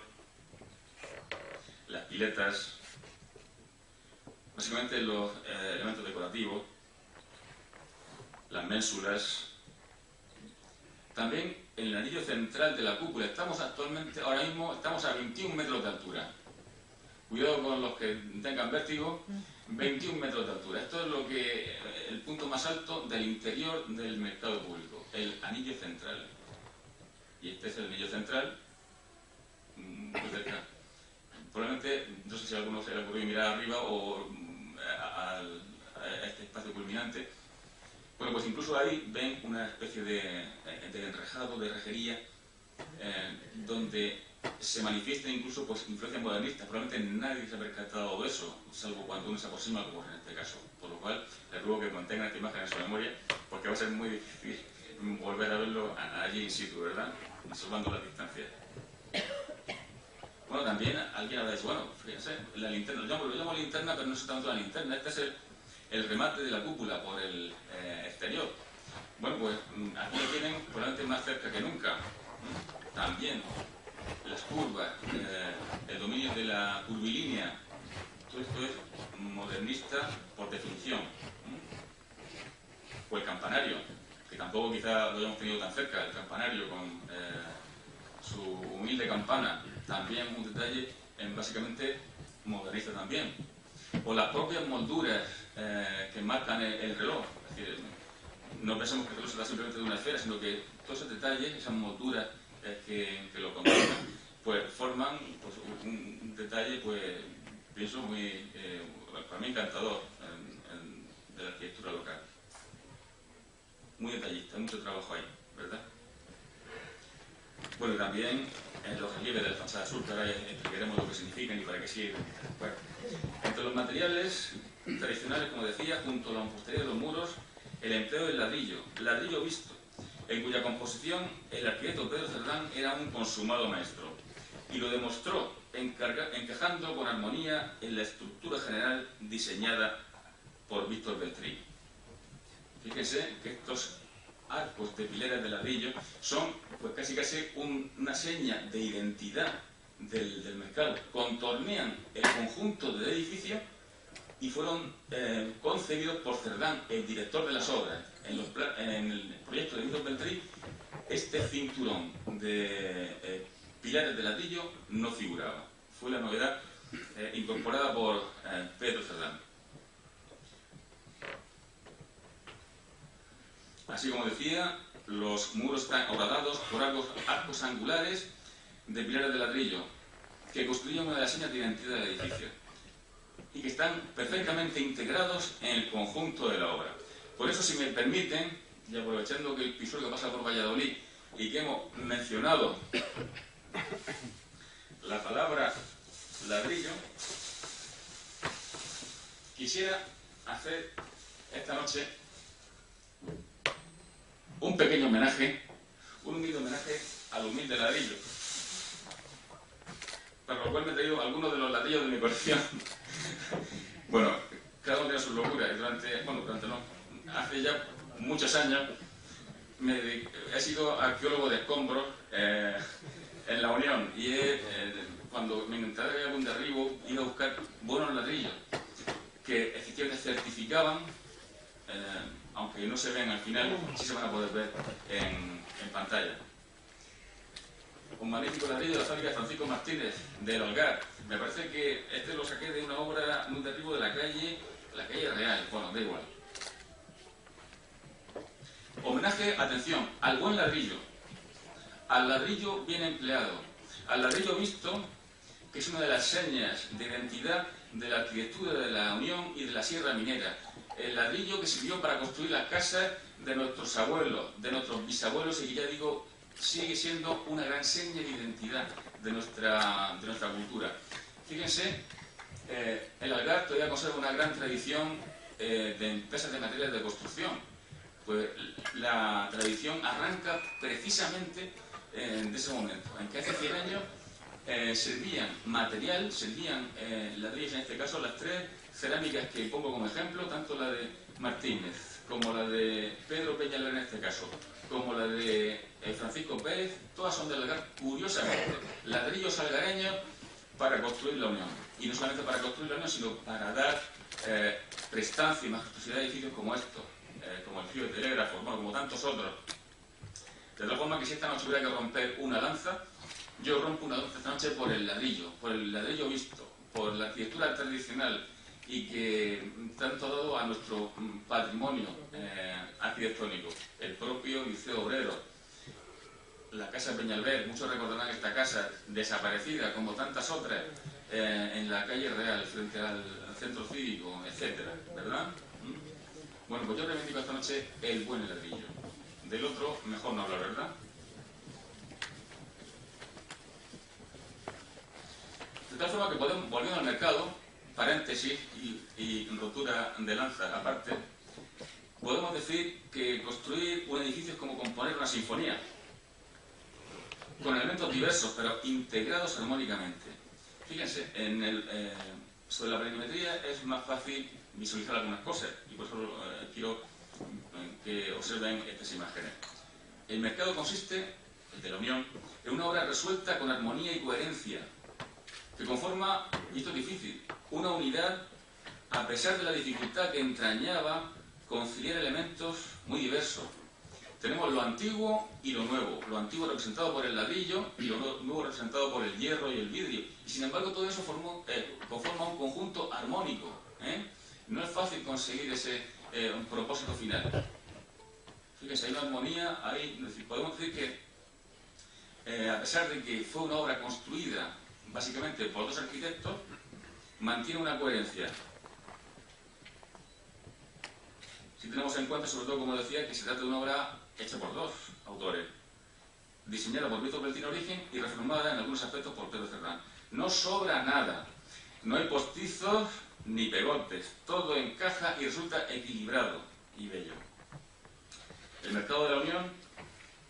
las piletas, básicamente los elementos decorativos, las ménsulas. También en el anillo central de la cúpula ahora mismo estamos a 21 metros de altura. Cuidado con los que tengan vértigo, 21 metros de altura. Esto es el punto más alto del interior del mercado público, el anillo central. Y este es el anillo central, muy cerca. Probablemente, no sé si a alguno se le ocurrió mirar arriba o a este espacio culminante. Bueno, pues incluso ahí ven una especie de enrejado, de rejería, donde se manifiesta incluso pues, influencia modernista. Probablemente nadie se ha percatado de eso, salvo cuando uno se aproxima, como en este caso. Por lo cual, les ruego que mantengan esta imagen en su memoria, porque va a ser muy difícil volver a verlo allí in situ, ¿verdad? Salvando las distancias. Bueno, también alguien habrá dicho, bueno, fíjense, la linterna, lo llamo linterna, pero no es tanto la linterna, este es el remate de la cúpula por el exterior. Bueno, pues aquí lo tienen probablemente más cerca que nunca. También las curvas el dominio de la curvilínea. Todo esto es modernista por definición. O el campanario, que tampoco quizá lo hayamos tenido tan cerca, el campanario con su humilde campana, también un detalle básicamente modernista también. O las propias molduras que marcan el reloj. Es decir, no pensemos que el reloj se da simplemente de una esfera, sino que todos esos detalles, esas molduras que lo conforman, pues forman pues, un detalle, pues pienso muy, para mí encantador de la arquitectura local. Muy detallista, mucho trabajo ahí, ¿verdad? Bueno, también los relieves de la fachada sur, que ahora explicaremos lo que significan y para qué sirven. Bueno, entre los materiales tradicionales, como decía, junto a la mampostería de los muros, el empleo del ladrillo visto, en cuya composición el arquitecto Pedro Cerdán era un consumado maestro, y lo demostró encajando con armonía en la estructura general diseñada por Víctor Beltrí. Fíjense que estos arcos de pileras de ladrillo son pues casi una seña de identidad del mercado. Contornean el conjunto del edificio y fueron concebidos por Cerdán, el director de las obras. En el proyecto de Víctor Beltrí, este cinturón de pilares de ladrillo no figuraba. Fue la novedad incorporada por Pedro Cerdán. Así como decía, los muros están horadados por arcos angulares de pilares de ladrillo que construyen una de las señas de identidad del edificio y que están perfectamente integrados en el conjunto de la obra. Por eso, si me permiten, y aprovechando que el Pisuerga pasa por Valladolid y que hemos mencionado la palabra ladrillo, quisiera hacer esta noche un pequeño homenaje, un humilde homenaje al humilde ladrillo, para lo cual me he traído algunos de los ladrillos de mi colección. Bueno, cada uno tiene sus locuras y hace ya muchos años he sido arqueólogo de escombros en La Unión y cuando me encontraba que había algún derribo iba a buscar buenos ladrillos que efectivamente certificaban, aunque no se ven al final, sí se van a poder ver en pantalla. Un magnífico ladrillo de la fábrica de Francisco Martínez, del Algar. Me parece que este lo saqué de una obra, un derribo de la calle Real. Bueno, da igual. Homenaje, atención, al buen ladrillo. Al ladrillo bien empleado. Al ladrillo visto, que es una de las señas de identidad de la arquitectura de la Unión y de la Sierra Minera. El ladrillo que sirvió para construir las casas de nuestros abuelos, de nuestros bisabuelos, y que ya digo, sigue siendo una gran seña de identidad de nuestra cultura. Fíjense, el Algar todavía conserva una gran tradición de empresas de materiales de construcción. Pues la tradición arranca precisamente de ese momento, en que hace 100 años servían ladrillos, en este caso las tres cerámicas que pongo como ejemplo, tanto la de Martínez como la de Pedro Peñalver en este caso, como la de Francisco Pérez, todas son del Algar, curiosamente, ladrillos algareños para construir la Unión. Y no solamente para construir la Unión, sino para dar prestancia y majestuosidad a edificios como estos, como el Fío de Telégrafo, bueno, como tantos otros. De tal forma que si esta noche hubiera que romper una lanza, yo rompo una lanza esta noche por el ladrillo visto, por la arquitectura tradicional y que tanto ha dado a nuestro patrimonio arquitectónico. El propio Liceo Obrero, la Casa Peñalver, muchos recordarán esta casa desaparecida, como tantas otras, en la calle Real, frente al centro cívico, etcétera, ¿verdad? Bueno, pues yo reivindico esta noche el buen ladrillo. Del otro, mejor no hablar, ¿verdad? De tal forma que podemos, volviendo al mercado, paréntesis y rotura de lanza aparte, podemos decir que construir un edificio es como componer una sinfonía, con elementos diversos, pero integrados armónicamente. Fíjense, sobre la planimetría es más fácil visualizar algunas cosas, y por eso quiero que observen estas imágenes. El mercado consiste, el de la Unión, en una obra resuelta con armonía y coherencia, que conforma, y esto es difícil, una unidad a pesar de la dificultad que entrañaba conciliar elementos muy diversos. Tenemos lo antiguo y lo nuevo, lo antiguo representado por el ladrillo y lo nuevo representado por el hierro y el vidrio. Y sin embargo todo eso conforma un conjunto armónico. No es fácil conseguir ese propósito final. Fíjense, hay una armonía, podemos decir que a pesar de que fue una obra construida básicamente por dos arquitectos, mantiene una coherencia. Si tenemos en cuenta, sobre todo, como decía, que se trata de una obra hecha por dos autores, diseñada por Víctor Beltín Origen y reformada en algunos aspectos por Pedro Ferrán. No sobra nada, no hay postizos ni pegotes, todo encaja y resulta equilibrado y bello. El Mercado de la Unión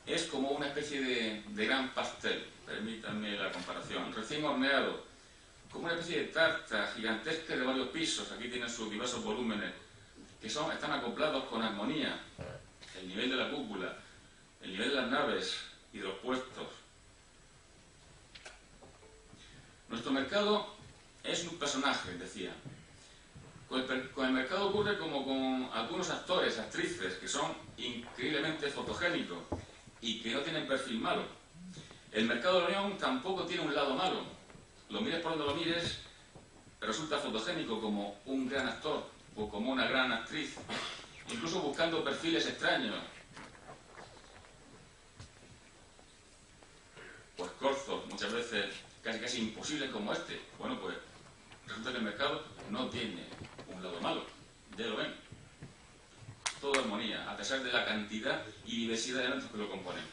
es como una especie de gran pastel, permítanme la comparación, recién horneado, como una especie de tarta gigantesca de varios pisos. Aquí tienen sus diversos volúmenes, que están acoplados con armonía. El nivel de la cúpula, el nivel de las naves y de los puestos. Nuestro mercado es un personaje, decía. Con el mercado ocurre como con algunos actores, actrices, que son increíblemente fotogénicos y que no tienen perfil malo. El Mercado de la Unión tampoco tiene un lado malo. Lo mires por donde lo mires, resulta fotogénico como un gran actor o como una gran actriz, incluso buscando perfiles extraños. Pues corzos, muchas veces casi imposibles como este. Bueno, pues resulta que el mercado no tiene un lado malo, ya lo ven. Todo armonía, a pesar de la cantidad y diversidad de elementos que lo componen.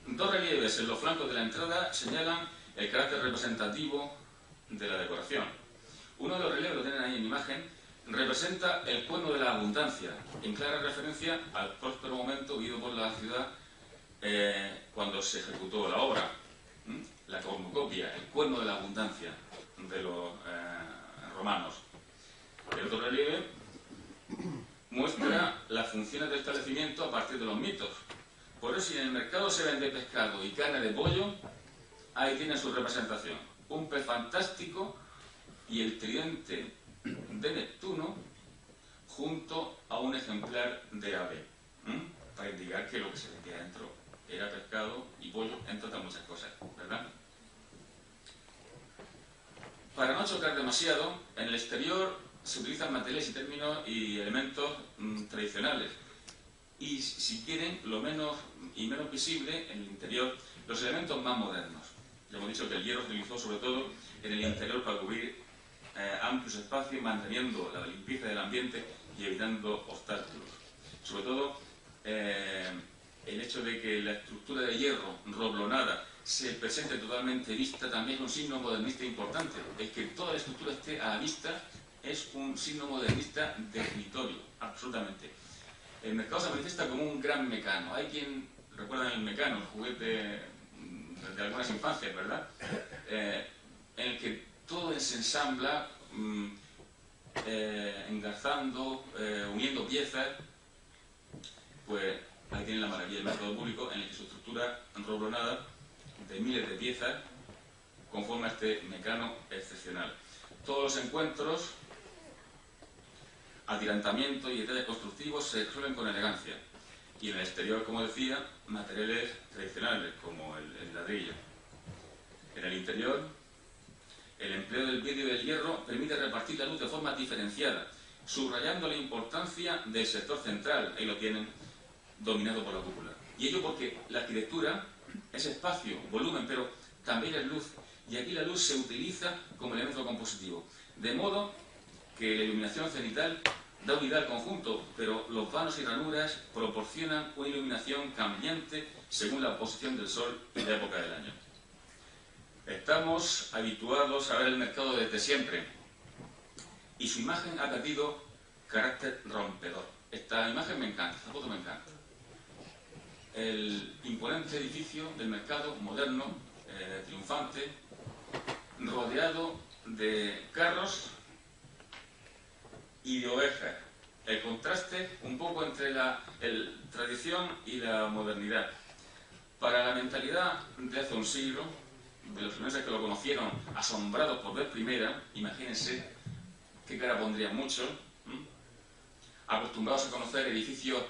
Dos relieves en los flancos de la entrada señalan el carácter representativo de la decoración. Uno de los relieves, lo tienen ahí en imagen, representa el cuerno de la abundancia, en clara referencia al próspero momento vivido por la ciudad cuando se ejecutó la obra. La cornucopia, el cuerno de la abundancia de los romanos. El otro relieve muestra las funciones del establecimiento a partir de los mitos. Por eso, si en el mercado se vende pescado y carne de pollo, ahí tiene su representación. Un pez fantástico y el tridente de Neptuno junto a un ejemplar de ave, para indicar que lo que se vendía dentro era pescado y pollo, entre otras muchas cosas, ¿verdad? Para no chocar demasiado, en el exterior se utilizan materiales y términos y elementos tradicionales. Y si quieren, lo menos visible en el interior, los elementos más modernos. Ya hemos dicho que el hierro se utilizó sobre todo en el interior para cubrir amplios espacios, manteniendo la limpieza del ambiente y evitando obstáculos. Sobre todo, el hecho de que la estructura de hierro roblonada se presente totalmente vista también es un signo modernista importante. El que toda la estructura esté a la vista es un signo modernista definitorio, absolutamente. El mercado se manifiesta como un gran mecano. Hay quien recuerda el mecano, el juguete de algunas infancias, ¿verdad? En el que todo se ensambla, engarzando, uniendo piezas. Pues ahí tienen la maravilla del mercado público, en el que su estructura roblonada de miles de piezas conforma este mecano excepcional. Todos los encuentros, atirantamientos y detalles constructivos se resuelven con elegancia. Y en el exterior, como decía, materiales tradicionales como el ladrillo. En el interior, el empleo del vidrio y del hierro permite repartir la luz de forma diferenciada, subrayando la importancia del sector central. Ahí lo tienen, dominado por la cúpula. Y ello porque la arquitectura es espacio, volumen, pero también es luz. Y aquí la luz se utiliza como elemento compositivo. De modo que la iluminación cenital da unidad al conjunto, pero los vanos y ranuras proporcionan una iluminación cambiante según la posición del sol y la época del año. Estamos habituados a ver el mercado desde siempre y su imagen ha perdido carácter rompedor. Esta imagen me encanta, esta foto me encanta. El imponente edificio del mercado moderno, triunfante, rodeado de carros y de ovejas. El contraste un poco entre la tradición y la modernidad. Para la mentalidad de hace un siglo, de los primeros que lo conocieron, asombrados por ver primera, imagínense qué cara pondrían muchos, acostumbrados a conocer edificios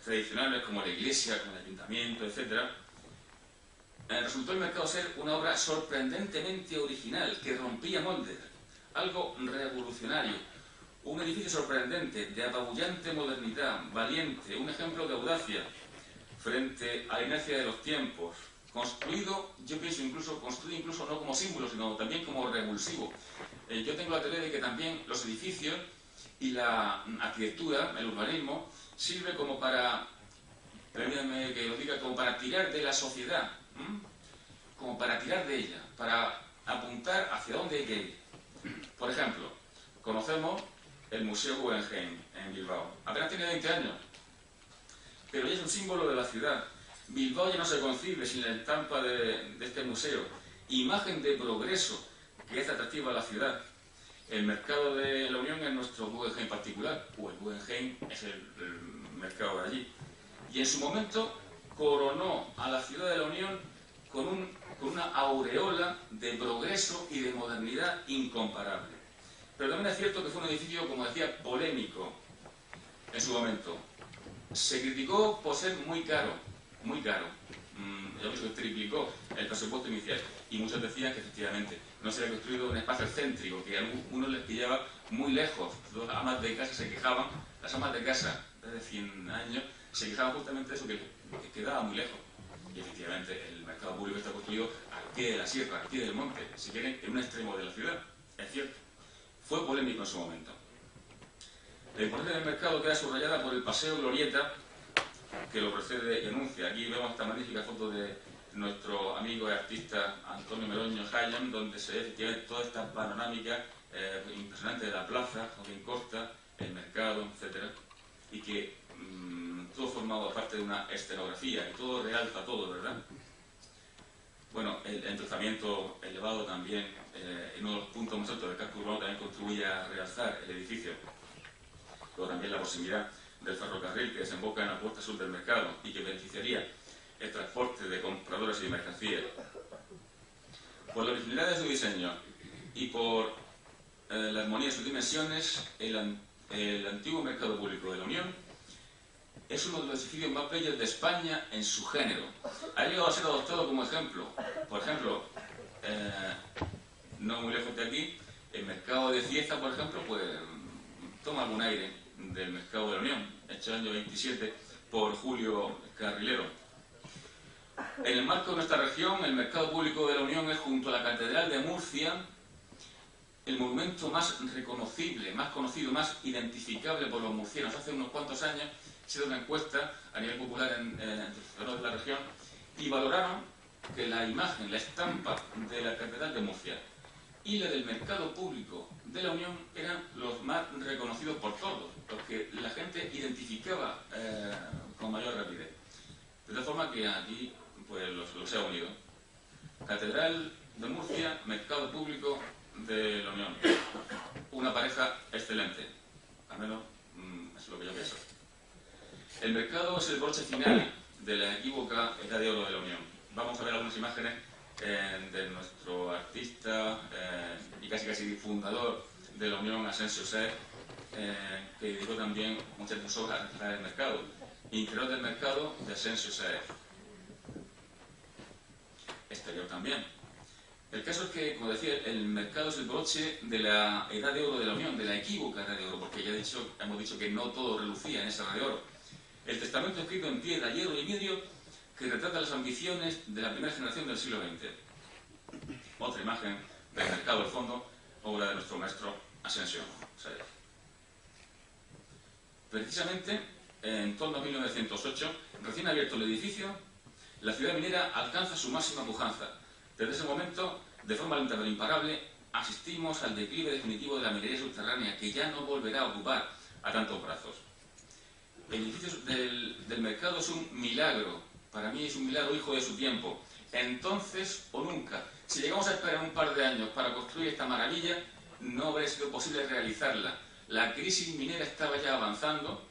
tradicionales como la iglesia, como el ayuntamiento, etc., resultó el mercado ser una obra sorprendentemente original, que rompía moldes, algo revolucionario, un edificio sorprendente, de apabullante modernidad, valiente, un ejemplo de audacia frente a la inercia de los tiempos, construido, yo pienso construido incluso no como símbolo, sino también como revulsivo. Yo tengo la teoría de que también los edificios y la arquitectura, el urbanismo, sirve como para, permítanme que lo diga, como para tirar de la sociedad, como para tirar de ella, para apuntar hacia dónde hay que ir. Por ejemplo, conocemos el Museo Guggenheim en Bilbao. Apenas tiene 20 años, pero ya es un símbolo de la ciudad. Bilbao ya no se concibe sin la estampa de este museo. Imagen de progreso que es atractiva a la ciudad. El mercado de la Unión es nuestro Guggenheim particular, o el Guggenheim es el mercado de allí. Y en su momento coronó a la ciudad de la Unión con una aureola de progreso y de modernidad incomparable. Pero también es cierto que fue un edificio, como decía, polémico en su momento. Se criticó por ser muy caro, muy caro. Ya que triplicó el presupuesto inicial. Y muchos decían que efectivamente no se había construido en un espacio céntrico, que a algunos les pillaba muy lejos. Las amas de casa se quejaban, las amas de casa de 100 años se quejaban justamente de eso, que quedaba muy lejos. Y efectivamente el mercado público está construido al pie de la sierra, al pie del monte, si quieren, en un extremo de la ciudad. Es cierto. Fue polémico en su momento. La importancia del mercado queda subrayada por el paseo Glorieta, que lo precede y anuncia. Aquí vemos esta magnífica foto de nuestro amigo y artista Antonio Meroño Hayam, donde se ve efectivamente toda esta panorámica impresionante de la plaza, Joaquín Costa, el mercado, etc. Y que todo formado parte de una escenografía, y todo realza todo, ¿verdad? Bueno, el emplazamiento elevado también, uno de los puntos más altos del casco urbano, también contribuye a realzar el edificio. Luego también la proximidad del ferrocarril que desemboca en la puerta sur del mercado y que beneficiaría el transporte de compradores y de mercancías. Por la originalidad de su diseño y por la armonía de sus dimensiones, el antiguo mercado público de la Unión es uno de los edificios más bellos de España en su género. Ha llegado a ser adoptado como ejemplo. Por ejemplo, no muy lejos de aquí, el mercado de Cieza, por ejemplo, pues toma algún aire del mercado de la Unión, hecho el año 27 por Julio Carrilero. En el marco de nuestra región, el mercado público de la Unión es, junto a la Catedral de Murcia, el monumento más reconocible, más conocido, más identificable por los murcianos. Hace unos cuantos años se hizo una encuesta a nivel popular entre los ciudadanos de la región y valoraron que la imagen, la estampa de la Catedral de Murcia y la del mercado público de la Unión eran los más reconocidos por todos, los que la gente identificaba con mayor rapidez. De tal forma que aquí pues, los he unido. Catedral de Murcia, mercado público de la Unión. Una pareja excelente. Al menos eso es lo que yo pienso. El mercado es el broche final de la equívoca Edad de Oro de la Unión. Vamos a ver algunas imágenes de nuestro artista y casi fundador de la Unión, Asensio Sez, que dedicó también muchas de sus obras a reflejar el mercado. Interior del mercado de Asensio Sez. Exterior también. El caso es que, como decía, el mercado es el broche de la Edad de Oro de la Unión, de la equívoca Edad de Oro, porque ya hemos dicho que no todo relucía en esa Edad de Oro. El testamento escrito en piedra, hierro y vidrio que retrata las ambiciones de la primera generación del siglo XX. Otra imagen del mercado al fondo, obra de nuestro maestro Asensio Sez. Precisamente, en torno a 1908, recién abierto el edificio, la ciudad minera alcanza su máxima pujanza. Desde ese momento, de forma lenta pero imparable, asistimos al declive definitivo de la minería subterránea, que ya no volverá a ocupar a tantos brazos. El edificio del mercado es un milagro. Para mí es un milagro hijo de su tiempo. Entonces o nunca. Si llegamos a esperar un par de años para construir esta maravilla, no habría sido posible realizarla. La crisis minera estaba ya avanzando.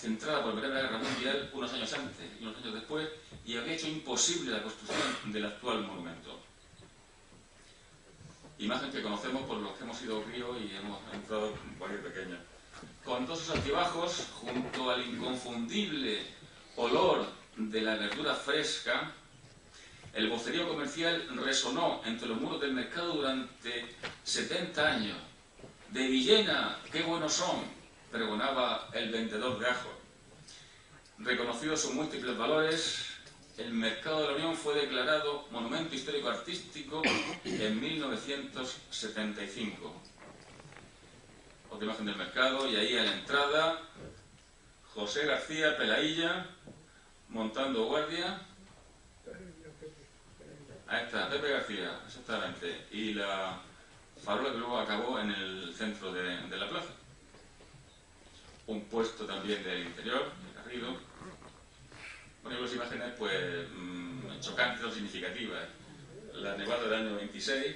centrada por la Primera Guerra Mundial unos años antes y unos años después, y había hecho imposible la construcción del actual monumento. Imagen que conocemos por los que hemos ido al río y hemos entrado por ahí pequeño. Con todos sus altibajos, junto al inconfundible olor de la verdura fresca, el vocerío comercial resonó entre los muros del mercado durante 70 años. «De Villena, qué buenos son», pregonaba el vendedor de ajo. Reconocidos sus múltiples valores, el Mercado de la Unión fue declarado Monumento Histórico Artístico en 1975. Otra imagen del mercado, y ahí a la entrada, José García Pelailla, montando guardia. Ahí está, Pepe García, exactamente. Y la farola que luego acabó en el centro de la plaza. Un puesto también del interior, de Garrido. Bueno, y las imágenes, pues, chocantes o significativas. La nevada del año 26,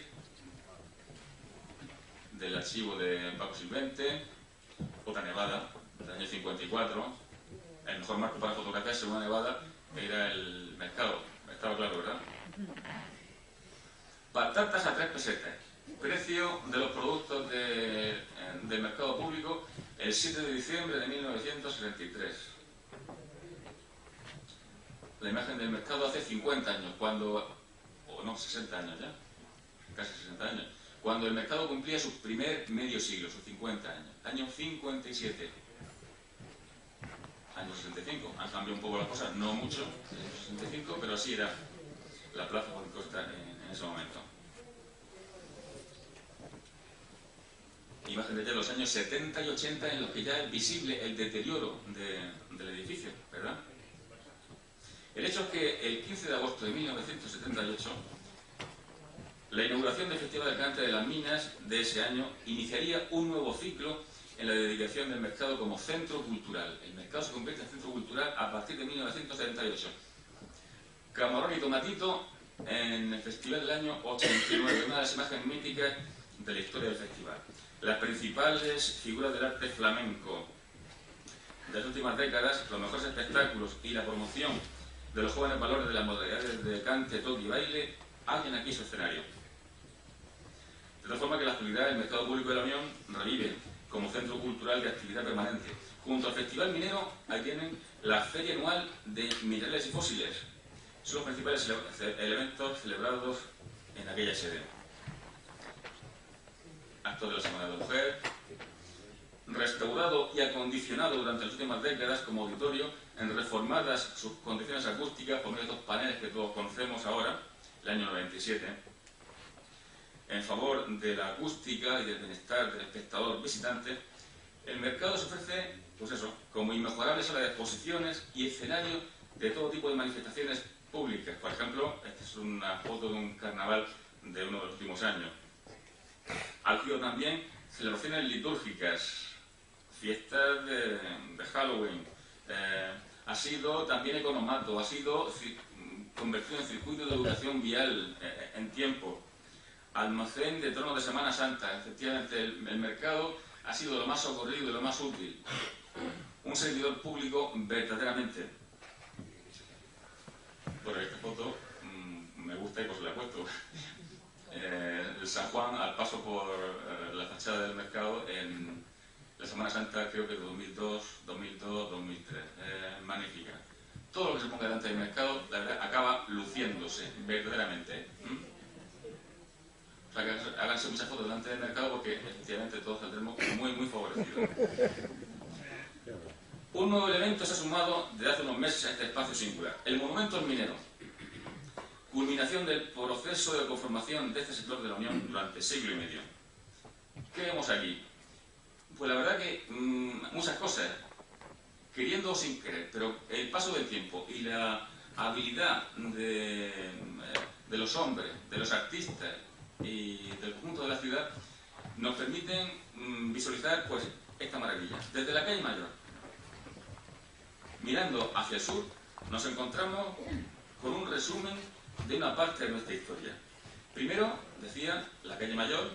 del archivo de Paco Silvente. Otra nevada, del año 54. El mejor marco para fotografiarse una nevada era el mercado. Estaba claro, ¿verdad? Patatas a 3 pesetas. Precio de los productos del mercado público el 7 de diciembre de 1963. La imagen del mercado hace 50 años, cuando, o no, 60 años ya, casi 60 años, cuando el mercado cumplía su primer medio siglo, sus 50 años, año 57. Año 65, han cambiado un poco las cosas, no mucho, año 65, pero así era la plaza por Costa en ese momento. Imagen de ya los años 70 y 80 en los que ya es visible el deterioro del edificio, ¿verdad? El hecho es que el 15 de agosto de 1978, la inauguración del Festival del Cante de las Minas de ese año iniciaría un nuevo ciclo en la dedicación del mercado como centro cultural. El mercado se convierte en centro cultural a partir de 1978. Camarón y Tomatito en el Festival del año 89, una de las imágenes míticas de la historia del festival. Las principales figuras del arte flamenco de las últimas décadas, los mejores espectáculos y la promoción de los jóvenes valores de las modalidades de cante, toque y baile hallan aquí su escenario. De tal forma que en la actualidad el mercado público de la Unión revive como centro cultural de actividad permanente. Junto al Festival Minero, ahí tienen la Feria Anual de Minerales y Fósiles. Son los principales elementos celebrados en aquella sede. Actos de la Semana de la Mujer, restaurado y acondicionado durante las últimas décadas como auditorio en reformadas sus condiciones acústicas por medio de estos paneles que todos conocemos ahora, el año 97, en favor de la acústica y del bienestar del espectador visitante. El mercado se ofrece, pues eso, como inmejorable sala de exposiciones y escenario de todo tipo de manifestaciones públicas. Por ejemplo, esta es una foto de un carnaval de uno de los últimos años. Ha habido también celebraciones litúrgicas, fiestas de Halloween, ha sido también economato, ha sido convertido en circuito de educación vial en tiempo, almacén de tronos de Semana Santa. Efectivamente, el mercado ha sido lo más socorrido y lo más útil, un servidor público verdaderamente. Por esta foto me gusta y pues la he puesto. El San Juan al paso por la fachada del mercado en la Semana Santa, creo que de 2002, 2003. Magnífica. Todo lo que se ponga delante del mercado, la verdad, acaba luciéndose verdaderamente. O sea, que háganse muchas fotos delante del mercado porque efectivamente todos saldremos muy favorecidos. Un nuevo elemento se ha sumado desde hace unos meses a este espacio singular: el monumento al minero. Culminación del proceso de conformación de este sector de la Unión durante siglo y medio. ¿Qué vemos aquí? Pues la verdad que muchas cosas, queriendo o sin querer, pero el paso del tiempo y la habilidad de los hombres, de los artistas y del conjunto de la ciudad nos permiten visualizar pues esta maravilla. Desde la calle Mayor, mirando hacia el sur, nos encontramos con un resumen de una parte de nuestra historia. Primero, decía, la calle Mayor,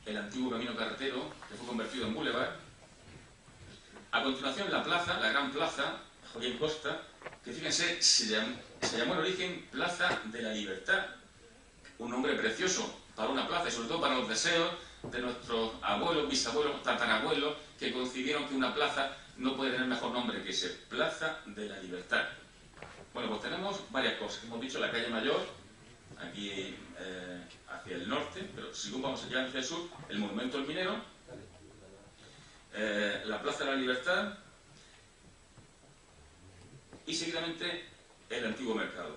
el antiguo camino carretero que fue convertido en boulevard, A continuación, la plaza, la gran plaza, Joaquín Costa, que fíjense, se llamó en origen Plaza de la Libertad. Un nombre precioso para una plaza y sobre todo para los deseos de nuestros abuelos, bisabuelos, tatarabuelos, que concibieron que una plaza no puede tener mejor nombre que ese, Plaza de la Libertad. Bueno, pues tenemos varias cosas. Hemos dicho la calle Mayor, aquí hacia el norte, pero si vamos allá hacia el sur, el Monumento al Minero, la Plaza de la Libertad y seguidamente el antiguo mercado.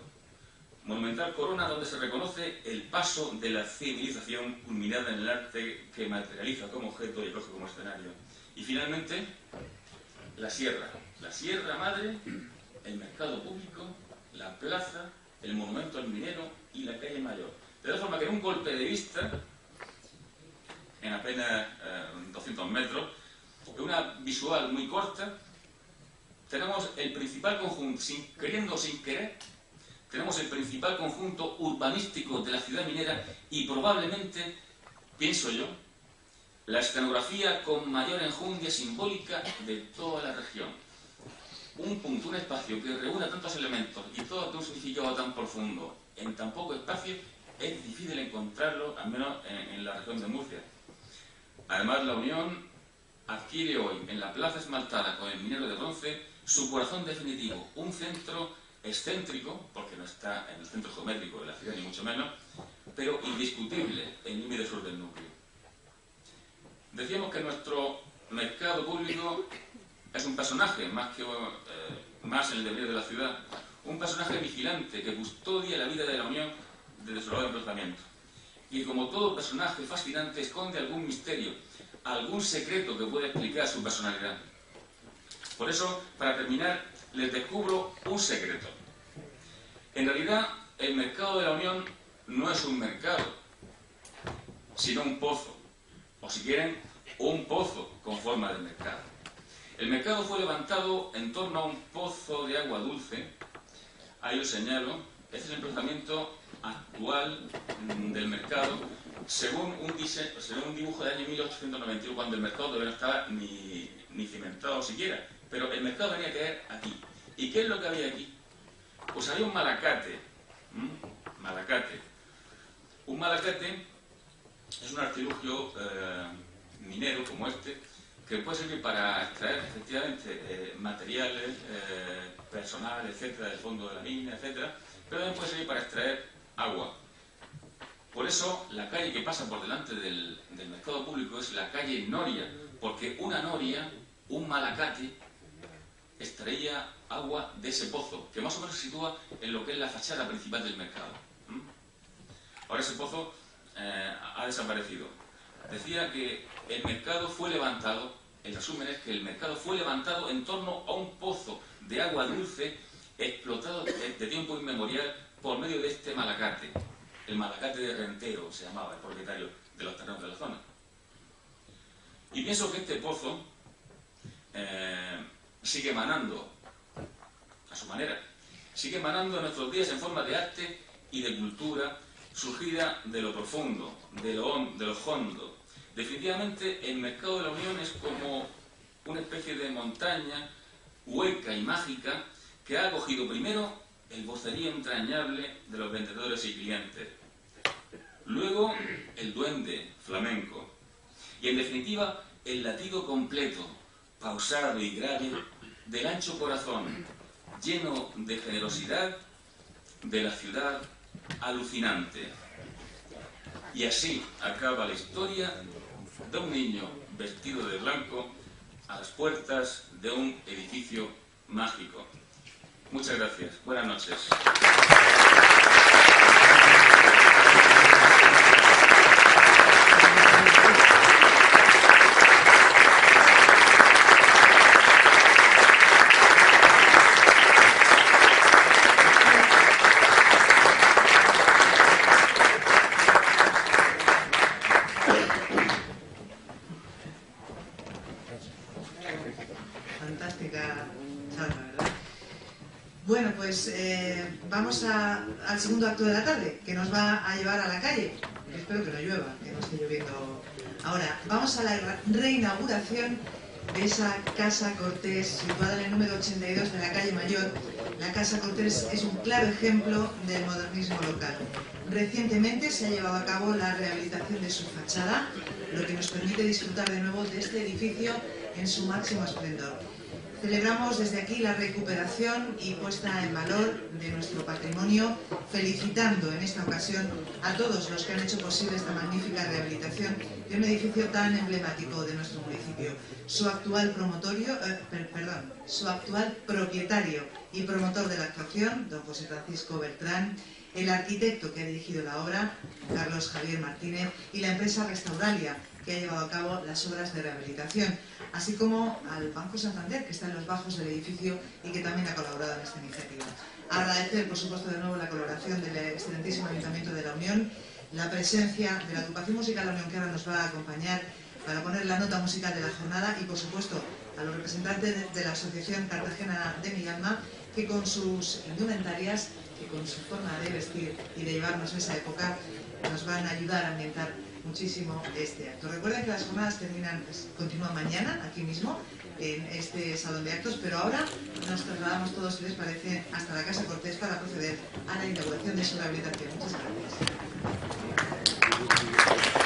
Monumental corona donde se reconoce el paso de la civilización culminada en el arte que materializa como objeto y acoge como escenario. Y finalmente, la sierra madre, el mercado público, la plaza, el monumento al minero y la calle Mayor. De tal forma que en un golpe de vista, en apenas 200 metros, una visual muy corta, tenemos el principal conjunto, sin querer, tenemos el principal conjunto urbanístico de la ciudad minera y probablemente, pienso yo, la escenografía con mayor enjundia simbólica de toda la región. Un punto, un espacio que reúna tantos elementos y todo de un significado tan profundo en tan poco espacio, es difícil encontrarlo, al menos en la región de Murcia. Además, la Unión adquiere hoy en la plaza esmaltada con el minero de bronce su corazón definitivo, un centro excéntrico, porque no está en el centro geométrico de la ciudad ni mucho menos, pero indiscutible en el límite sur del núcleo. Decíamos que nuestro mercado público es un personaje, más en el devenir de la ciudad, un personaje vigilante que custodia la vida de la Unión desde su lado de emplazamiento. Y como todo personaje fascinante esconde algún misterio, algún secreto que puede explicar su personalidad. Por eso, para terminar, les descubro un secreto. En realidad, el mercado de la Unión no es un mercado, sino un pozo, o si quieren, un pozo con forma de mercado. El mercado fue levantado en torno a un pozo de agua dulce. Ahí os señalo, este es el emplazamiento actual del mercado, según un dibujo del año 1891, cuando el mercado todavía no estaba ni cimentado siquiera, pero el mercado venía a caer aquí. ¿Y qué es lo que había aquí? Pues había un malacate. Un malacate es un artilugio minero como este, que puede servir para extraer efectivamente materiales, personal, etcétera, del fondo de la mina, etcétera, pero también puede servir para extraer agua. Por eso la calle que pasa por delante del mercado público es la calle Noria, porque una noria, un malacate, extraía agua de ese pozo, que más o menos se sitúa en lo que es la fachada principal del mercado. Ahora ese pozo ha desaparecido. Decía que el mercado fue levantado, el resumen es que el mercado fue levantado en torno a un pozo de agua dulce explotado de tiempo inmemorial por medio de este malacate. El malacate de Rentero se llamaba, el propietario de los terrenos de la zona. Y pienso que este pozo sigue emanando a su manera, sigue emanando en nuestros días en forma de arte y de cultura surgida de lo profundo, de lo hondo. Definitivamente el mercado de la Unión es como una especie de montaña hueca y mágica que ha acogido primero el vocerío entrañable de los vendedores y clientes, luego el duende flamenco y en definitiva el latido completo, pausado y grave del ancho corazón, lleno de generosidad, de la ciudad alucinante. Y así acaba la historia de un niño vestido de blanco a las puertas de un edificio mágico. Muchas gracias. Buenas noches. Fantástica charla, ¿verdad? Bueno, pues vamos al segundo acto de la tarde, que nos va a llevar a la calle. Espero que no llueva, que no esté lloviendo ahora. Vamos a la reinauguración de esa Casa Cortés, situada en el número 82 de la calle Mayor. La Casa Cortés es un claro ejemplo del modernismo local. Recientemente se ha llevado a cabo la rehabilitación de su fachada, lo que nos permite disfrutar de nuevo de este edificio en su máximo esplendor. Celebramos desde aquí la recuperación y puesta en valor de nuestro patrimonio, felicitando en esta ocasión a todos los que han hecho posible esta magnífica rehabilitación de un edificio tan emblemático de nuestro municipio. Su actual propietario y promotor de la actuación, don José Francisco Bertrán, el arquitecto que ha dirigido la obra, Carlos Javier Martínez, y la empresa Restauralia, que ha llevado a cabo las obras de rehabilitación, así como al Banco Santander, que está en los bajos del edificio y que también ha colaborado en esta iniciativa. Agradecer, por supuesto, de nuevo la colaboración del excelentísimo Ayuntamiento de La Unión, la presencia de la agrupación musical La Unión, que ahora nos va a acompañar para poner la nota musical de la jornada, y, por supuesto, a los representantes de la Asociación Cartagena de mi Alma, que con sus indumentarias y con su forma de vestir y de llevarnos esa época nos van a ayudar a ambientar muchísimo este acto. Recuerden que las jornadas continúan mañana, aquí mismo, en este salón de actos, pero ahora nos trasladamos todos, si les parece, hasta la Casa Cortés para proceder a la inauguración de su rehabilitación. Muchas gracias.